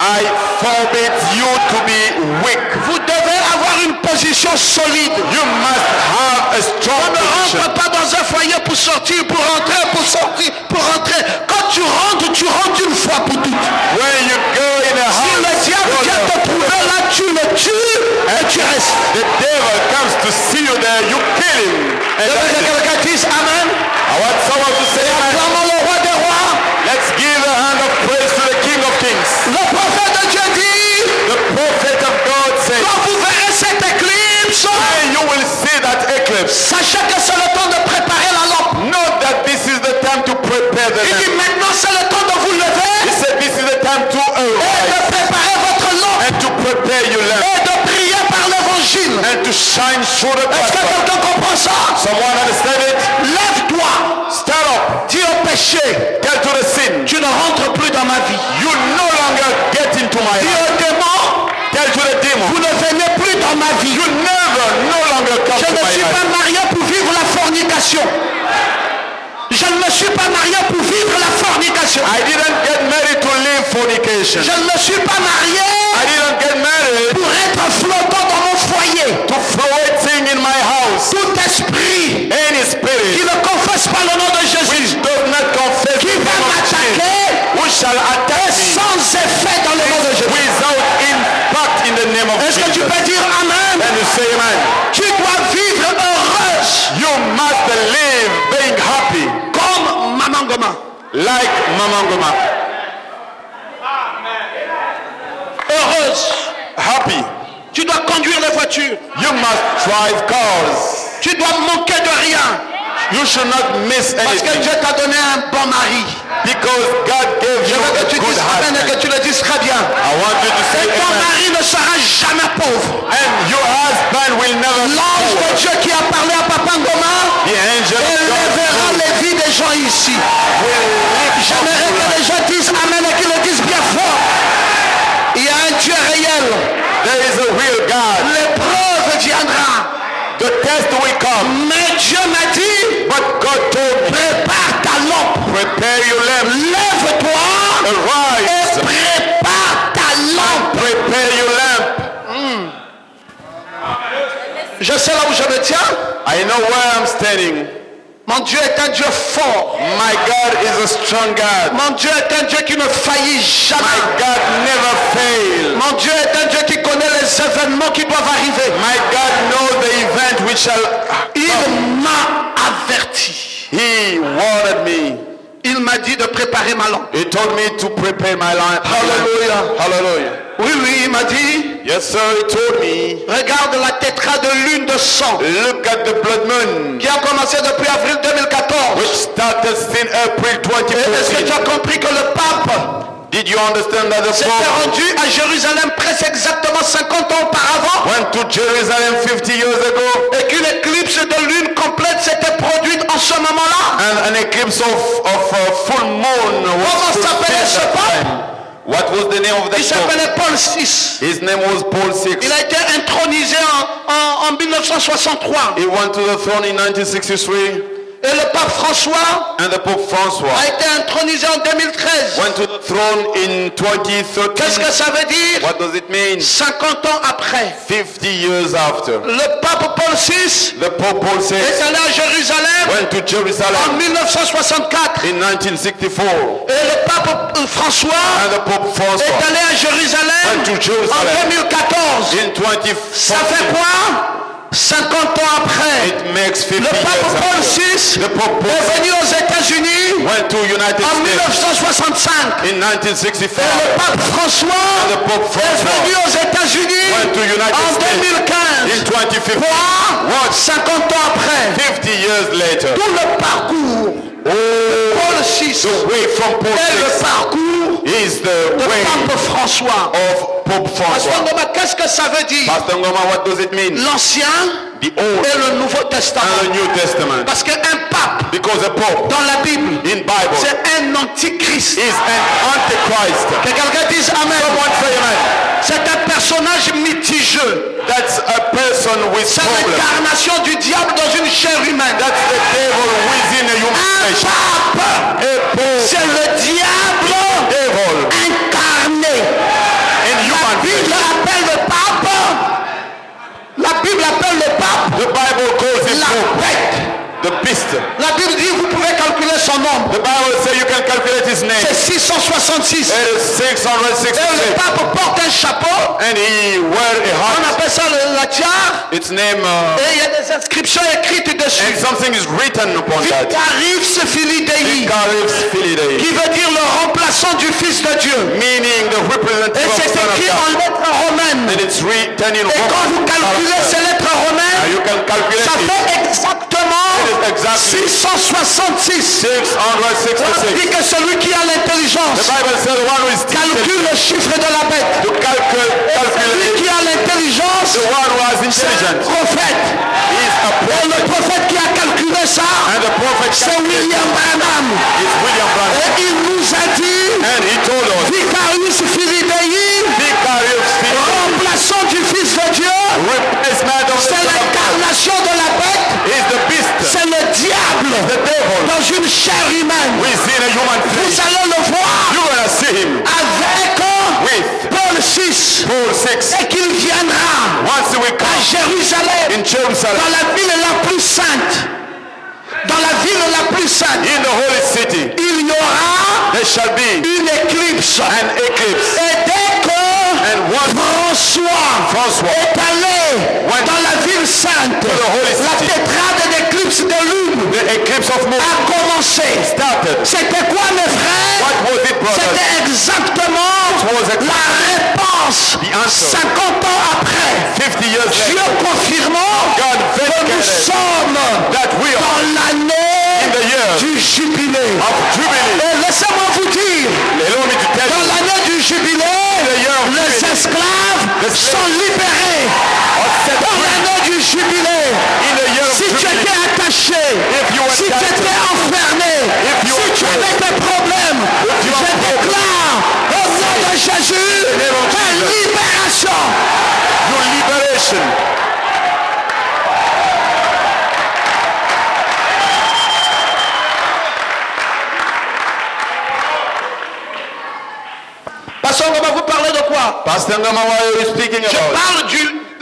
I forbid you to be weak. Vous devez avoir une position solide. You must have a strong On ne position. rentre pas dans un foyer pour sortir, pour rentrer, pour sortir, pour rentrer. Quand tu rentres une fois pour toutes. When you go in a Si le house, diable vient te trouver là, tu le tues et tu restes. the devil comes to see you there, you kill him. And Je veux that's que it. quelqu'un dise Amen. I want someone to say amen. Acclamons le roi des rois. Let's give a hand of praise to the King of Kings. Le prophète de Dieu dit, The prophet of God said, quand vous verrez cette éclipse, and you will see that eclipse. sachez que c'est le temps de préparer la lampe. Know that this is the time to prepare the Il dit lamp. maintenant c'est le temps de vous He lever said this is the time to et de arise préparer votre lampe and to prepare your lamp et de prier par l'évangile. and to shine through the Est-ce que gospel. quelqu'un comprend ça? Someone understand it? Lève-toi, Stand up. dis au péché, Tell to the sin. tu ne rentres plus dans ma vie. You no longer get into my Dis life. au démon, Tell to the demon. vous ne venez plus dans ma vie. You never, no longer come Je to ne my suis pas life. marié pour vivre la fornication. Je ne me suis pas marié pour vivre la fornication. I didn't get married to live fornication. Je ne me suis pas marié I didn't get married pour être flottant dans mon foyer. to floating in my house. Tout esprit Any qui spirit ne confesse pas le nom de Jésus, which does not confess qui the va name of Jesus, m'attaquer who shall attack me sans effet dans le nom de Jésus. without impact in the name of Est-ce que tu Jesus. peux dire Amen? And you say amen. Tu dois vivre heureuse You must live being happy comme Maman Goma. like Mama Ngoma. Heureuse. Happy. Tu dois conduire les voitures. You must drive cars. Tu dois manquer de rien. You should not miss Parce que anything Dieu t'a donné un bon mari. because God gave Je you veux a que tu good dises Amen et husband. que tu le dises très bien. I want you to say Et ton amen. mari ne sera jamais pauvre. And your husband will never L'ange de fall. Dieu qui a parlé à Papa Ngoma The angel of élèvera God les vies des gens ici. will lift J'aimerais que les gens disent Amen et qu'ils le disent bien fort. Il y a un Dieu réel. There is a real God. L'épreuve viendra. The test will come. Mais Dieu m'a dit, But God told me, prépare ta lampe. prepare your lamp. Lève-toi et Arise. prépare ta lampe. Prepare your lamp. Je sais là où je me tiens. I know where I'm standing. Mon Dieu est un Dieu fort. My God is a strong God. Mon Dieu est un Dieu qui ne faillit My jamais. God never fails. Mon Dieu est un Dieu qui connaît les événements qui doivent arriver. My God knows the event which shall Il come. m'a averti. He warned me. Il m'a dit de préparer ma lampe. He told me to prepare my lamp. Hallelujah. Hallelujah. Oui, il m'a dit, Yes, sir, he told me. regarde la tétra de lune de sang Look at the blood moon, qui a commencé depuis avril 2014. which started since April Est-ce que tu 2014. as compris que le pape Did you understand that the s'était Pope rendu à Jérusalem presque exactement 50 ans auparavant went to Jerusalem 50 years ago, et qu'une éclipse de lune complète s'était produite en ce moment-là? and an eclipse of full moon Comment was s'appelait fulfilled ce that pape? time. What was the name of Il that Pope? s'appelait Paul VI. His name was Paul VI. Il a été intronisé en 1963. He went to the throne in 1963, Et le pape François and the Pope a Francois été intronisé en 2013. went to the throne in Qu'est-ce que 2013. ça veut dire? What does it mean? 50 ans après. 50 years after. Le pape Paul VI The Pope Paul VI est allé à Jérusalem went to en Jerusalem 1964. in 1964, Et le pape François and the Pope est Francois allé à Jérusalem went to en Jerusalem 2014. in Ça fait 2014. quoi? 50 ans après. It makes 50 Le pape years Paul after. VI The Pope Paul est venu aux États-Unis went to United en States 1965. in Et 1965. le pape François And the Pope est venu Francois aux États-Unis went to United en States 2015. in 2015. Quoi? What? 50 ans après. 50 years later. Tout le parcours Oh, Paul VI the way from Pope est le VI parcours is the de way pape François. of Pope Pasteur Francois. Ngoma, qu'est-ce que ça veut dire? Pastor Ngoma, what does it mean? L'Ancien The Old et le Nouveau Testament. and the New Testament. Parce qu'un pape Because a Pope dans la Bible, in Bible c'est un antichrist. is an antichrist. Que quelqu'un dise Amen. Someone say amen. C'est un personnage mitigeux. That's a person with C'est problems. l'incarnation du diable dans une chair humaine. That's the devil within a human Un flesh. pape, A Pope, c'est le diable devil incarné. in La human Bible flesh. appelle le pape. La Bible appelle le pape The Bible calls him la Pope, bête. the beast. La Bible dit vous pouvez calculer son nombre. The Bible says you can calculate his name. C'est 666. It is Et le 666. pape porte un chapeau. And he wear a On hat. appelle ça la tiare. Its name Et il y a des inscriptions écrites and dessus. something is written upon that. Vicarif Philidei, Vicarus Filii, qui veut dire le remplaçant du Fils de Dieu. meaning the Et representative of c'est the Son of écrit en God. lettres romaines. And it's written in Et quand vous calculez ces lettres romaines, you can calculate ça it. fait exactement It is exactly 666. On 666. dit que celui qui a The l'intelligence Bible says the one who is calcule le chiffre de la bête. to Celui calculate, qui a l'intelligence, the one who has c'est un intelligence prophète. is a Et le prophet. prophète qui a calculé ça, And the prophet c'est calculated William Branham. is William Branham. Et il nous a dit, And he told us, Vicarius Philidei, Vicarius Filii, remplaçant du Fils de Dieu, replacement of the c'est Son of God, l'incarnation de la bête, is the beast, c'est le diable the devil, dans une chair humaine. within a human Vous flesh. allez le voir You're going to see him avec with Paul VI Paul 6. et qu'il viendra Once he will à come Jérusalem, in Jerusalem, dans la ville la plus sainte. Dans la ville la plus sainte, in the holy city, il y aura there shall be une éclipse. an eclipse. Et dès que And once François est allé dans la ville sainte, the holy la city, tétrade d'éclipse de lune the eclipse of moon a commencé. started. C'était quoi mes frères? What was it, brothers? C'était exactement was exactly la réponse the answer. 50 ans après. 50 years Dieu later, confirmant God que nous vindicated sommes that we are dans l'année in the year du jubilé. of Jubilee. Et laissez-moi vous dire, Allow me to tell dans you, l'année du jubilé, the year of les Jubilee, esclaves the slaves sont libérés. are set Dans free. l'année du jubilé, In the year of si tu Jubilee, étais attaché, If you were si tu captive, étais enfermé, if you si were tu avais des problèmes, you je have déclare au nom de Jésus name of ta Jesus. libération. your liberation. Pasteur, on va vous parler de quoi? Pastor Ngama, what are you speaking Je about? parle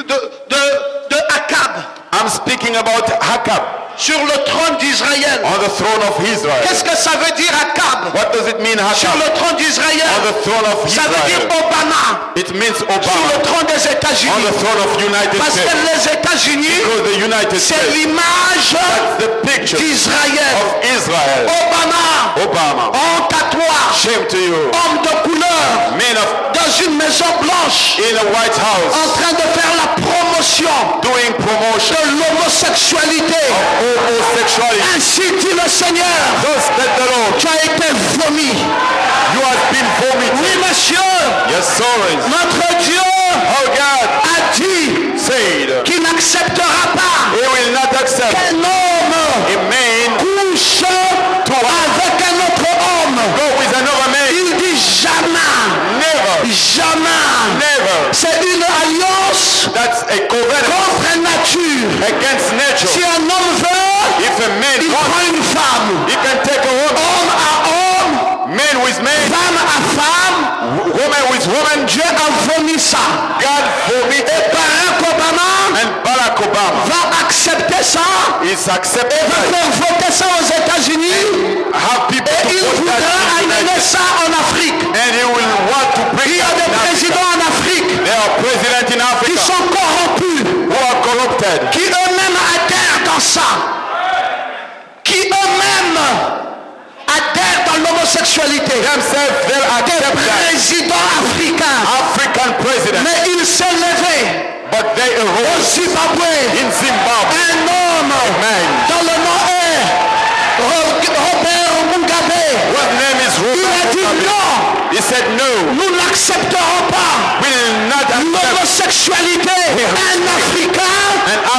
de Akab I'm speaking about Hakab sur le trône d'Israël. on the throne of Israel. Qu'est-ce que ça veut dire Akab What does it mean, sur Hakab? le trône d'Israël? On the throne of Ça veut dire Israel. Obama It means sur le Obama. trône des On the États-Unis. throne of United Parce que States. les États-Unis, Because the United c'est States, l'image the picture d'Israël. of Israel. Obama, Obama. honte à toi, Shame to you. homme de couleur, Men of dans une maison blanche, in a White House en train de faire la promotion doing promotion de l'homosexualité. of homosexuality. Ainsi dit le Seigneur, Thus said the Lord, tu as été vomi. you have been vomited. Oui, monsieur, Your sorrows. notre Dieu Oh God a dit said, qu'il n'acceptera pas He will not accept qu'un homme a man couche avec un autre homme. go with another man. Il dit jamais, Never, jamais. never. C'est une alliance That's a covenant contre nature. against Si nature. un homme veut, If a man il wants, prend une femme. he can take a woman. Homme à homme, Man with man, femme à femme, woman with woman. Dieu a vomi ça. God vomited. Barack Obama And Barack Obama va accepter ça, is accepted. va faire voter ça aux États-Unis Have people et to il vote voudra that in the amener United ça en Afrique. and he will want to bring Il y a that des in Africa. présidents en Afrique There are presidents in qui Africa sont corrompus, who are corrupted, qui eux-mêmes adhèrent dans ça, qui eux-mêmes l'homosexualité. themselves, they accept that. Président africain. African president. Mais il s'est levé But they au arose Zimbabwe. in Zimbabwe. Un homme Man, dont le nom est Robert Mugabe. whose name is Il a Robert dit Mugabe. non, He said no, nous n'accepterons pas we will not accept. l'homosexualité. Un Africain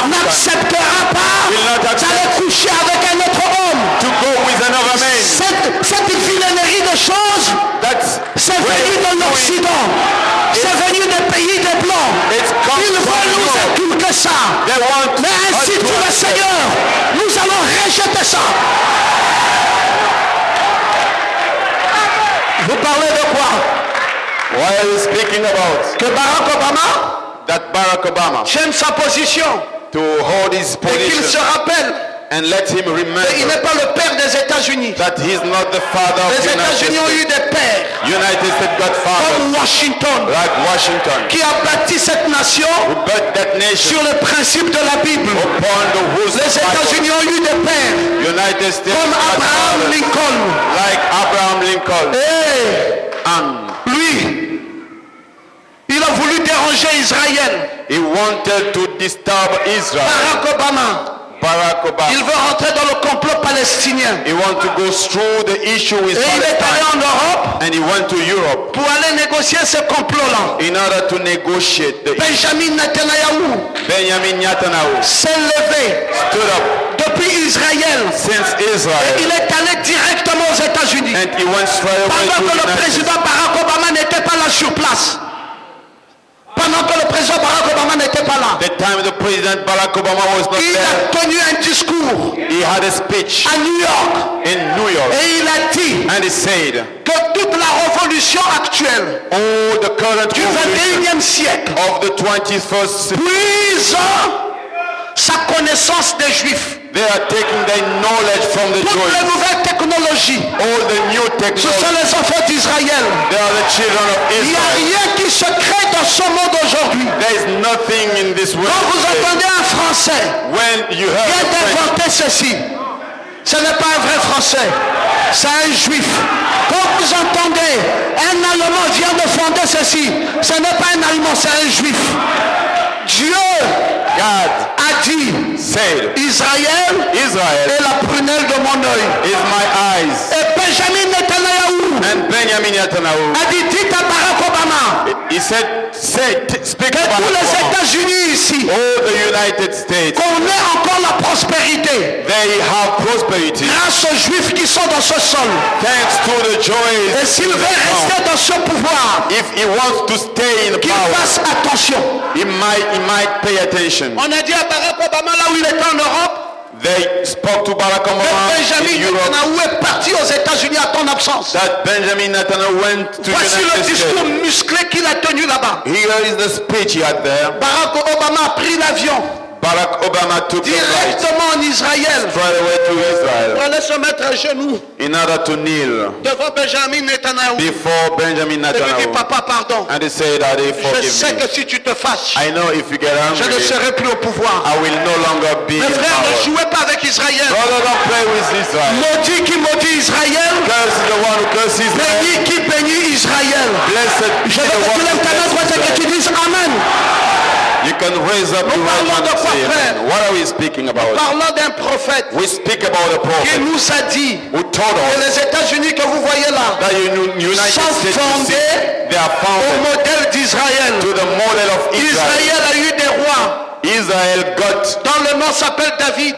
n'acceptera pas Will not accept. d'aller coucher avec un autre homme. To go with another man. Cette vilainerie de choses, That's c'est venu de l'Occident. C'est venu des pays des Blancs. It's come Ils from veulent nous Europe. inculquer ça. They want Mais ainsi us dit to le accept. Seigneur, nous allons rejeter ça. Vous parlez de quoi? What are you speaking about? Que Barack Obama That Barack Obama tienne sa position to hold his et qu'il se position rappelle and let him qu'il remember n'est pas le père des États-Unis. that he's not the father of Les the United États-Unis ont eu States. des pères United States got father comme Washington like Washington qui a bâti cette nation who built that nation sur le principe de la Bible. upon the rules Les of the États-Unis ont eu des pères Bible. United States comme got Abraham fathers Lincoln. like Abraham Lincoln Et and lui, il a voulu déranger Israël. he wanted to disturb Israel. Barack Obama, Barack il Obama, veut rentrer dans le complot palestinien. he wanted to go through the issue with Et il est allé en Palestine Europe and he went to Europe pour aller négocier ce complot-là. in order to negotiate the issue. Benjamin Netanyahu Benjamin Netanyahu s'est levé stood up depuis Israël. since Il Israel est allé directement aux États-Unis. and he went straight away Pendant to que the le United States. président Barack Obama n'était pas là sur place. Pendant que le président Barack Obama n'était pas là. The time the President Barack Obama was not Il there, a tenu un discours he had a speech à New York. in New York Et il a dit and he said, que toute la révolution actuelle oh, the current du revolution 21e siècle of the 21st century, puise sa connaissance des Juifs. they are taking their knowledge from the Toutes les Jews. nouvelles technologies, All the new ce technology, sont les enfants d'Israël. they are the children of Il n'y a Israel. rien qui se crée dans ce monde aujourd'hui. There is nothing in this world Quand vous today. entendez un Français When you vient heard the French, d'inventer ceci, ce n'est pas un vrai Français, c'est un Juif. Quand vous entendez un Allemand vient de fonder ceci, ce n'est pas un Allemand, c'est un Juif. Dieu God a dit, said, Israël Israel est la prunelle de mon œil. is my eyes. Et Benjamin Netanyahu And Benjamin Netanyahu, a dit, dites à Barack Obama he said, speak que about tous les Obama. États-Unis ici, All the United States, qu'on ait encore la prospérité they have prosperity grâce aux Juifs qui sont dans ce sol. thanks to the Et joys. s'il veut rester dans ce pouvoir, If he wants to stay in qu'il power, fasse attention. he might pay attention. On a dit à Barack Obama, là où il était en Europe, They spoke to Barack que Obama Benjamin in Europe Netanyahu est parti aux États-Unis à ton absence. that Benjamin Netanyahu went to Voici le United discours States. musclé qu'il a tenu là-bas. Here is the speech he had there. Barack Obama a pris l'avion Barack Obama took the flight directement en Israël straight away to pour Israel aller se mettre à genoux in order to kneel devant Benjamin Netanyahu. before Benjamin Et lui dit, Netanyahu. papa, pardon. And he said, Daddy, Je forgive sais me. que si tu te fâches, I know if you get je ne angry, serai plus au pouvoir. I will no longer be Mes in frères, ne power. jouez pas avec Israël. Brother, don't play with Israel. Maudit qui maudit Israël, Curse is the one who curses Israel. béni qui bénit Israël. Blessed be Je the veux que one tu lèves ta main who droite et que blesses tu Israel. dises Amen. You can raise up Nous your right parlons hand de and quoi, say frère? amen. What are we speaking about? Parlons d'un prophète We speak about a qui prophet nous a dit who told que us les États-Unis que vous voyez là that United sont States, you see, fondés they are au founded modèle d'Israël. to the model of Israel. Israël a eu des rois Israel got dont le nom s'appelle David.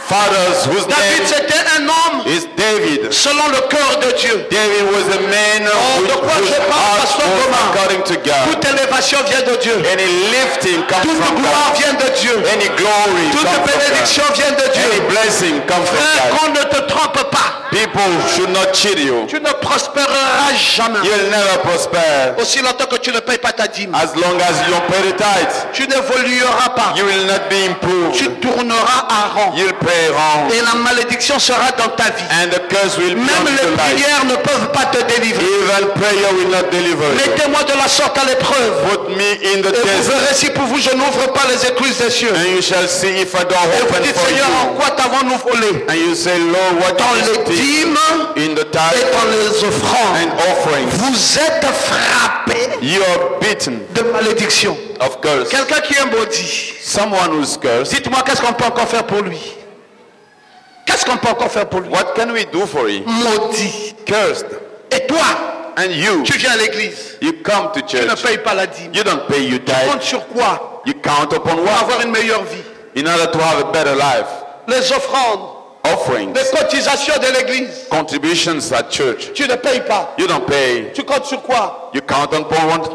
fathers whose David name c'était un homme is David. selon le cœur de Dieu. David was a man Oh, de quoi whose je parle, heart Pasteur was Thomas? according to God. Toute élévation vient de Dieu. Any lifting comes Toute from gloire God. vient de Dieu. Any glory Toute comes from bénédiction vient de God. Any Dieu. blessing comes from Frère, God. qu'on ne te trompe pas. People should not cheat you. Tu ne prospéreras jamais. You'll never prosper Aussi longtemps que tu ne payes pas ta dîme. as long as you don't pay the tithe. Tu n'évolueras pas. You will not be improved. Tu tourneras à rond. You'll pay wrong. Et la malédiction sera dans ta vie. And the curse will Même come to les life. prières ne peuvent pas te délivrer. Even prayer will not deliver you. Mettez-moi de la sorte à l'épreuve. Put me in the Et vous test, verrez si pour vous je n'ouvre pas les écluses des cieux. and you shall see if I don't Et vous open dites, for Seigneur, en you. quoi t'avons-nous volé? And you say, Lord, what Dans is les this? dîmes dîmes in the et tithe dans les offrandes, and offerings, vous êtes frappés you are beaten de malédiction. of curse. Quelqu'un qui est maudit, Someone who's cursed, dites-moi qu'est-ce qu'on peut encore faire pour lui? Qu'est-ce qu'on peut encore faire pour lui? what can we do for him? Maudit. Cursed. Et toi, And you, tu viens à l'église, you come to tu ne church, payes pas la dîme. you don't pay your Tu tithe. comptes sur quoi You count upon pour what? avoir une meilleure vie? In order to have a better life. Les offrandes, Offerings, les cotisations de l'église, contributions at church, tu ne payes pas. you don't pay. Tu comptes sur quoi? You count upon what?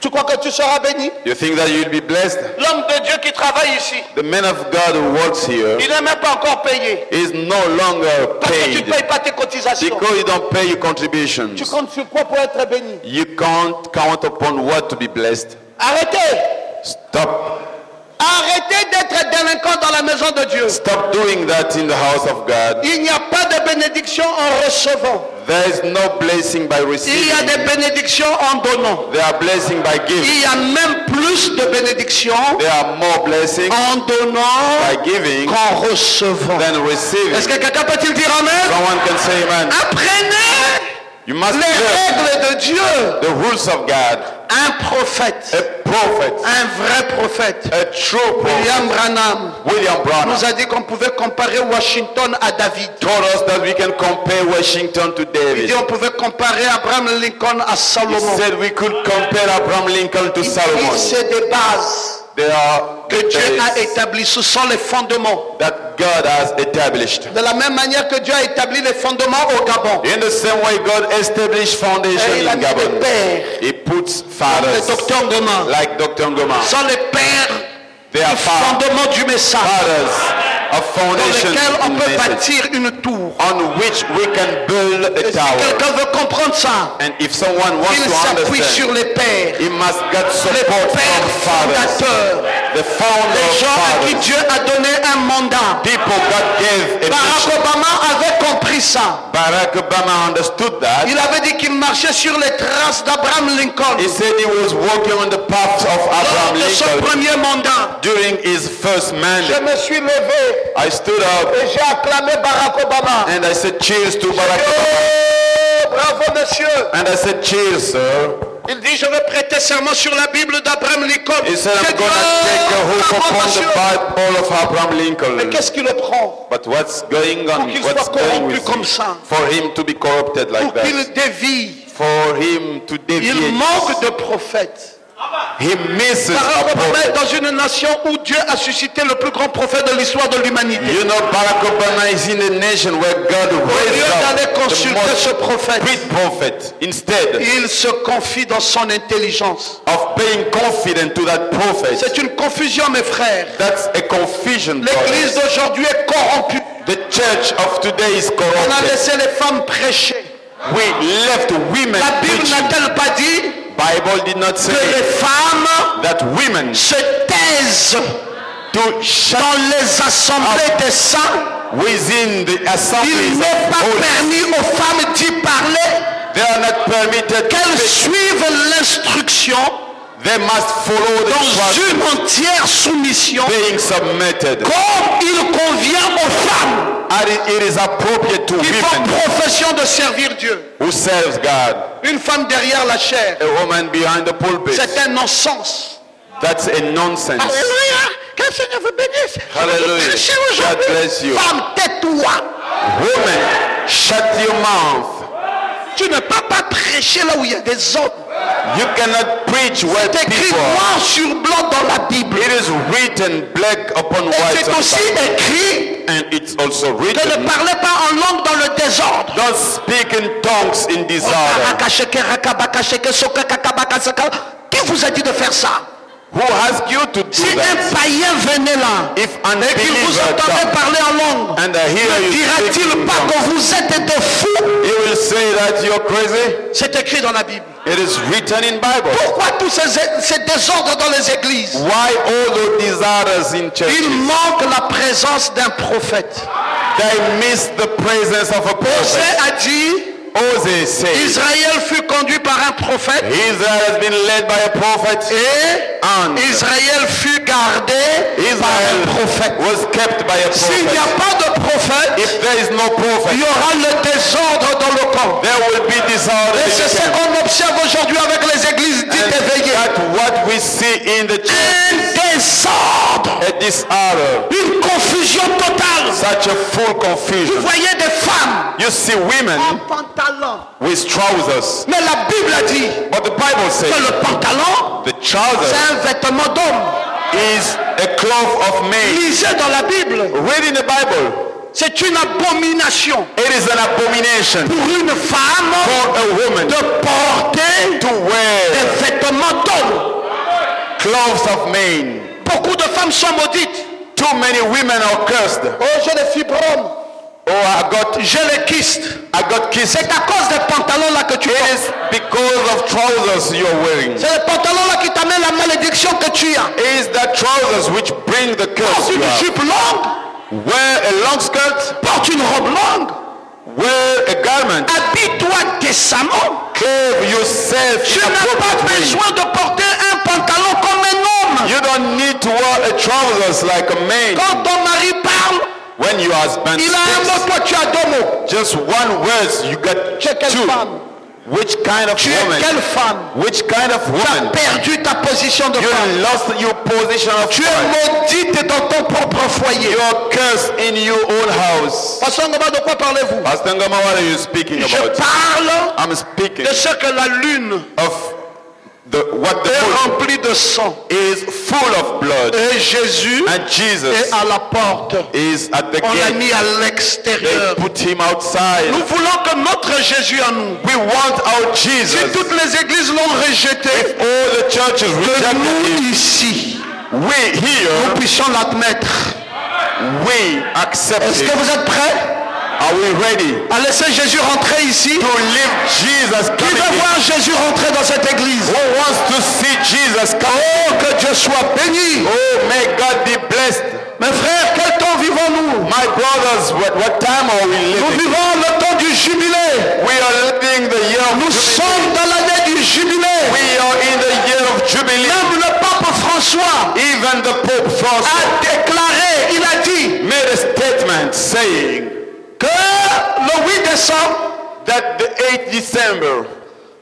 Tu crois que tu seras béni? You think that you'll be blessed? L'homme de Dieu qui travaille ici, The man of God who works here il n'est même pas encore payé. is no longer Parce que tu ne paid payes pas tes cotisations. because you don't pay your contributions. Tu comptes sur quoi pour être béni? You can't count upon what to be blessed. Arrêtez! Stop. Arrêtez d'être délinquant dans la maison de Dieu. Stop doing that in the house of God. Il n'y a pas de bénédiction en recevant. There is no blessing by Il y a receiving. des bénédictions en donnant. There are blessing by Il giving. y a même plus de bénédictions There are more blessings en donnant by giving qu'en recevant. than receiving. Est-ce que quelqu'un peut-il dire amen? Someone can say amen. Apprenez You must les learn règles de Dieu. the rules of God. Un prophète, A prophet, un vrai prophète, a true William prophet, Branham, William Branham, nous a dit qu'on pouvait comparer Washington à David. told us that we can compare Washington to Il David. dit on pouvait comparer Abraham Lincoln à He Salomon. said we could compare Abraham Lincoln to Solomon. C'est des bases They are que Dieu a days établies. Ce sont les fondements. that God has established. De la même manière que Dieu a établi les fondements au Gabon. In the same way God established foundation Et il a in mis des Gabon. pères, He puts les fathers docteurs Ngoma, like Dr. Ngoma. sont les pères They du are fondement du message, fathers of dans foundation lesquels on in peut message, bâtir une tour. on which we can build a Et si tower. quelqu'un veut comprendre ça, And if someone wants il to s'appuie understand, sur les pères, he must get les support pères from fathers, fondateurs, the founder les of gens à qui fathers. Dieu a donné un mandat. People God gave a Barack mission. Obama avait compris ça. Barack Obama understood that. Il avait dit qu'il marchait sur les traces d'Abraham Lincoln He said he was walking on the path of lors Abraham de son Lincoln premier mandat. during his first Je mandate. me suis levé I stood up et j'ai acclamé Barack Obama. and I said cheers to Barack Obama. Oh, bravo monsieur. And I said cheers, sir. Il dit je vais prêter serment sur la Bible d'Abraham Lincoln. He said J'ai I'm dit, going to take a oh, hook bravo upon monsieur. the Bible of Abraham Mais Lincoln. qu'est-ce qui le prend But what's going on? Pour qu'il What's soit going corrompu with comme him? ça. For him to be corrupted like pour that. qu'il dévie? For him to Il deviate. manque de prophètes. He misses Barack a Obama est prophet. dans une nation où Dieu a suscité le plus grand prophète de l'histoire de l'humanité. You know, Barack Obama is in a nation where God Au raised lieu d'aller up the consulter ce most prophète, great prophet. Instead il se confie dans son intelligence. of being confident to that prophet, C'est une confusion, mes frères. that's a confusion. L'église brothers. d'aujourd'hui est corrompue. The church of today is On a corrupted. laissé les femmes prêcher. We left women La Bible preaching. n'a-t-elle pas dit Bible did not que say les femmes that women se taisent to shut dans les assemblées des saints? within the Il assemblies n'est of pas holy. permis aux femmes d'y parler, They are not permitted to qu'elles speak. suivent l'instruction They must follow the dans instruction, une entière soumission, being submitted. comme il convient aux femmes And it is appropriate to qui font women profession de servir Dieu. who serves God. Une femme derrière la chair, A woman behind the pulpit. c'est un non-sens. That's a nonsense. Alléluia, que le Seigneur vous bénisse. Hallelujah. Prêchez God aujourd'hui. bless you. Femme, tais-toi. Woman, shut your mouth. Tu ne peux pas prêcher là où il y a des hommes. You cannot preach where C'est écrit people are. noir sur blanc dans la Bible. It is written black upon Et white. c'est on aussi the Bible. écrit And it's also que ne written, parlez pas en langue dans le désordre. don't speak in tongues in disorder. Qui vous a dit de faire ça? Who asked you to do Si un that? païen venait là If an et qu'il vous unbeliever entendait comes parler en langue, and I hear ne you dira-t-il speaking pas in que tongues, vous êtes des fous? he will say that you're crazy. C'est écrit dans la Bible. It is written in Bible. Pourquoi tous ces désordres dans les églises? Why all the disorders in Il churches? manque la présence d'un prophète. They miss the presence of a Osée prophet. a dit, Osee said, Israël fut conduit par un prophète Israel has been led by a prophet, et and Israël fut gardé par un Israel prophète. was kept by a S'il n'y a prophet. pas de prophète, If there there is no prophet, il y aura le désordre dans le camp. there will be disorder. Et in c'est the ce camp. qu'on observe aujourd'hui avec les églises dites And éveillées. that's what we see in the church. Un désordre, A disorder, une confusion totale. such a full Vous confusion. voyez des femmes You see en women pantalon. with trousers, Mais la Bible a dit but the Bible que says le pantalon, the c'est trouser un vêtement d'homme. is a cloth of man. Lisez dans la Bible. Read in the Bible. C'est une abomination It is an abomination pour une femme for a woman de porter to wear des vêtements d'homme. clothes of men. Beaucoup de femmes sont maudites. Too many women are cursed. Oh, j'ai des fibromes. Oh, J'ai les kystes. I got kissed. C'est à cause des pantalons là que tu It portes. is because of trousers you're wearing. C'est les pantalons là qui t'amènent la malédiction que tu as. It is that trousers which bring the curse Porte you une have. jupe longue. Wear a long skirt. Porte une robe longue. Wear a garment. Habille-toi décemment. Clothe yourself Tu in n'as pas appropriate way. besoin de porter un pantalon comme un homme. You don't need to wear a trousers like a man. Quand ton mari parle, When your husband il a un mot, speaks, toi tu as deux mots. just one word, you got Tu es quelle two. femme? Which kind of Tu es woman? quelle femme? Which kind of Tu as woman? perdu ta position de You femme. lost your position of Tu es wife. maudite dans ton propre foyer. You are cursed in your own house. Pasteur Ngoma, de quoi parlez-vous? Pastor Ngama, what are you speaking Je about? parle I'm speaking de ce que la lune of what the est moon remplie de sang. is full of blood, Et Jésus and Jesus est à la porte. is at the On l'a gate. mis à They l'extérieur. put him outside. Nous voulons que notre Jésus à nous, We want our si Jesus. toutes les églises l'ont rejeté, All the churches que rejected nous him. ici, We nous here, puissions l'admettre. we accept Est-ce que him. vous êtes prêts Are we ready à laisser Jésus rentrer ici? to leave Jesus Qui coming veut in? voir Jésus rentrer dans cette église? Who wants to see Jesus coming? Oh, que Dieu soit béni. Oh, may God be blessed. Mes frères, quel temps vivons-nous? My brothers, what time are we Nous living? vivons le temps du jubilé. We are living the year of Nous Jubilee. sommes dans l'année du jubilé. We are in the year of Jubilee. Même le pape François Even the Pope Francis a déclaré, il a dit made a statement saying que le 8 décembre, that the 8th December,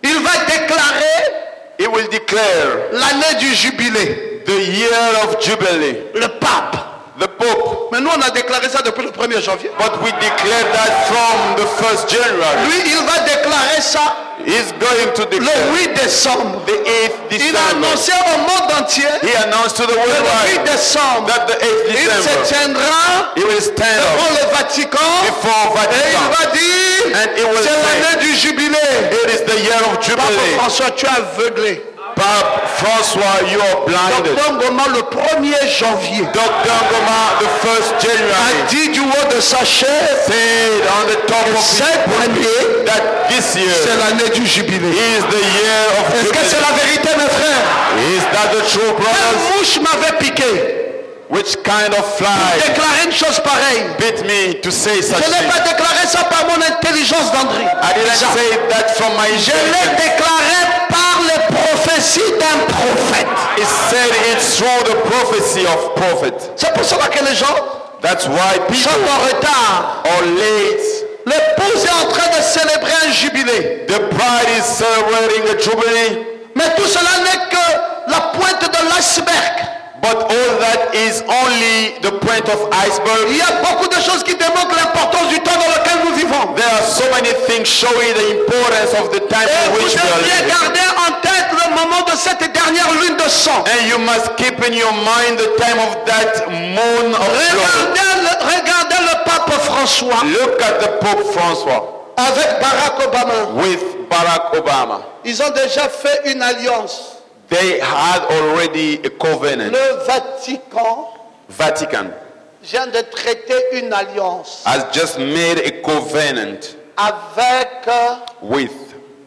il va déclarer he will declare l'année du jubilé. the year of Jubilee. Le pape. The Pope. Mais nous, on a déclaré ça depuis le 1er janvier. But we declare that from the 1st January. Lui, il va déclarer ça He's going to le declare 8 décembre. the 8th Il a December. annoncé au monde entier He announced to the que world le 8 wide décembre, that the 8th il se December tiendra he will stand devant up le Vatican before et il Vatican va dire and he will c'est say l'année du jubilé. it is the year of Pape Jubilee. François, tu es aveuglé. Pape François, you are blinded. Docteur Ngoma, le 1er janvier, Dr. Ngoma, the 1st a January, dit du haut de sa chair said on the top of his cette année, that this c'est year l'année du jubilé. is the year of Est-ce que c'est Jubilee. la vérité, mes frères? Is that the true, brothers? Quelle mouche m'avait piqué? Which kind of fly Déclarer une chose pareille. bit me to say such Je n'ai thing? pas déclaré ça par mon intelligence d'André. I didn't say that from my Je l'ai intelligence. déclaré par les prophéties d'un prophète. It said it's through the prophecy of prophet. C'est pour cela que les gens That's why sont people en retard. are late. L'épouse est en train de célébrer un jubilé. The bride is celebrating a jubilee, Mais tout cela n'est que la pointe de l'iceberg. but all that is only the point of Il iceberg. y a beaucoup de choses qui démontrent l'importance du temps dans lequel nous vivons. There are so many things showing the importance of the time Et in vous which we are devriez living. garder en tête le moment de cette dernière lune de sang. And you must keep in your mind the time of that moon of blood. Regardez le pape François Look at the Pope Francois avec Barack Obama. with Barack Obama. Ils ont déjà fait une alliance. They had already a covenant. Le Vatican Vatican vient de traiter une alliance has just made a covenant avec with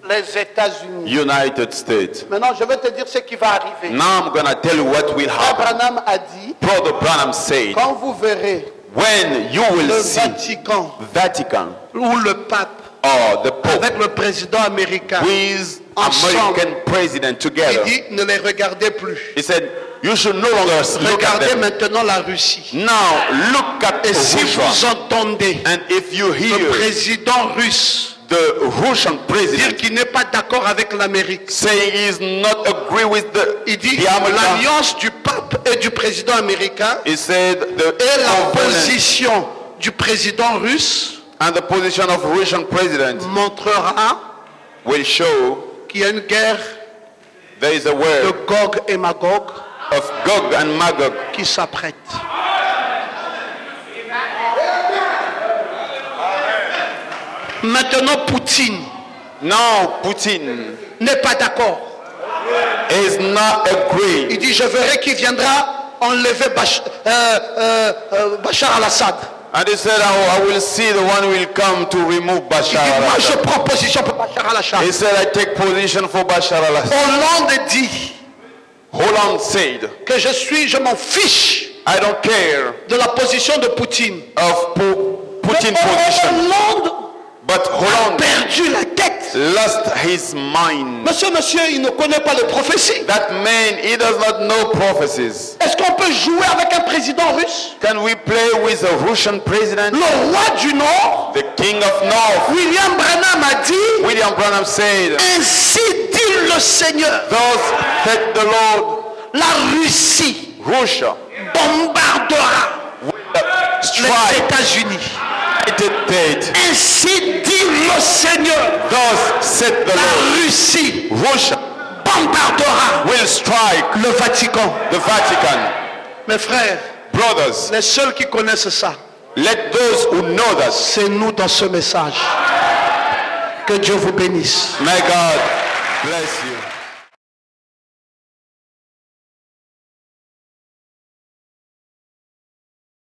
les États-Unis. United States. Maintenant, je vais te dire ce qui va arriver. Now I'm gonna tell you what will happen. Abraham a dit, Brother Branham said, quand vous verrez when you will le see Vatican Vatican ou le pape or the Pope avec le président américain, with ensemble, American president il together, dit, ne les regardez plus. he said, You should no longer look at Regardez them. maintenant la Russie. Now look at Et si Russia. vous entendez And if you le hear président russe the Russian dire president qu'il n'est pas d'accord avec l'Amérique, say he is not agree with il dit the American, l'alliance du pape et du président américain he said the et la covenant position du président russe and the position of Russian president montrera will show qu'il y a une guerre there is a de war Gog et Magog of Gog and Magog. qui s'apprête. Maintenant, Poutine Now Putin n'est pas d'accord. is not agree. Il dit, je verrai qui viendra enlever Bachar al-Assad. And he said, I will see the one who will come to remove Il Bashar dit, moi je al-Assad. prends position pour Bachar al-Assad. He said, I take position for Bashar al-Assad. Hollande dit Holland said, que je m'en fiche I don't care de la position de Poutine. of Putin position. Hollande But a Holland perdu la tête. lost his mind. Monsieur, il ne connaît pas les prophéties. That man, he does not know prophecies. Est-ce qu'on peut jouer avec un président russe? Can we play with a Russian president? Le roi du Nord, The king of North, William Branham, a dit, William Branham said, ainsi dit le Seigneur, thus said the Lord, la Russie Russia bombardera will les strike États-Unis. United States. Ainsi dit le Seigneur, Thus said the la Lord, Russie Russia bombardera will strike le Vatican. the Vatican. Mes frères, Brothers, les seuls qui connaissent ça, let those who know that, c'est nous dans ce message. Que Dieu vous bénisse. may God bless you.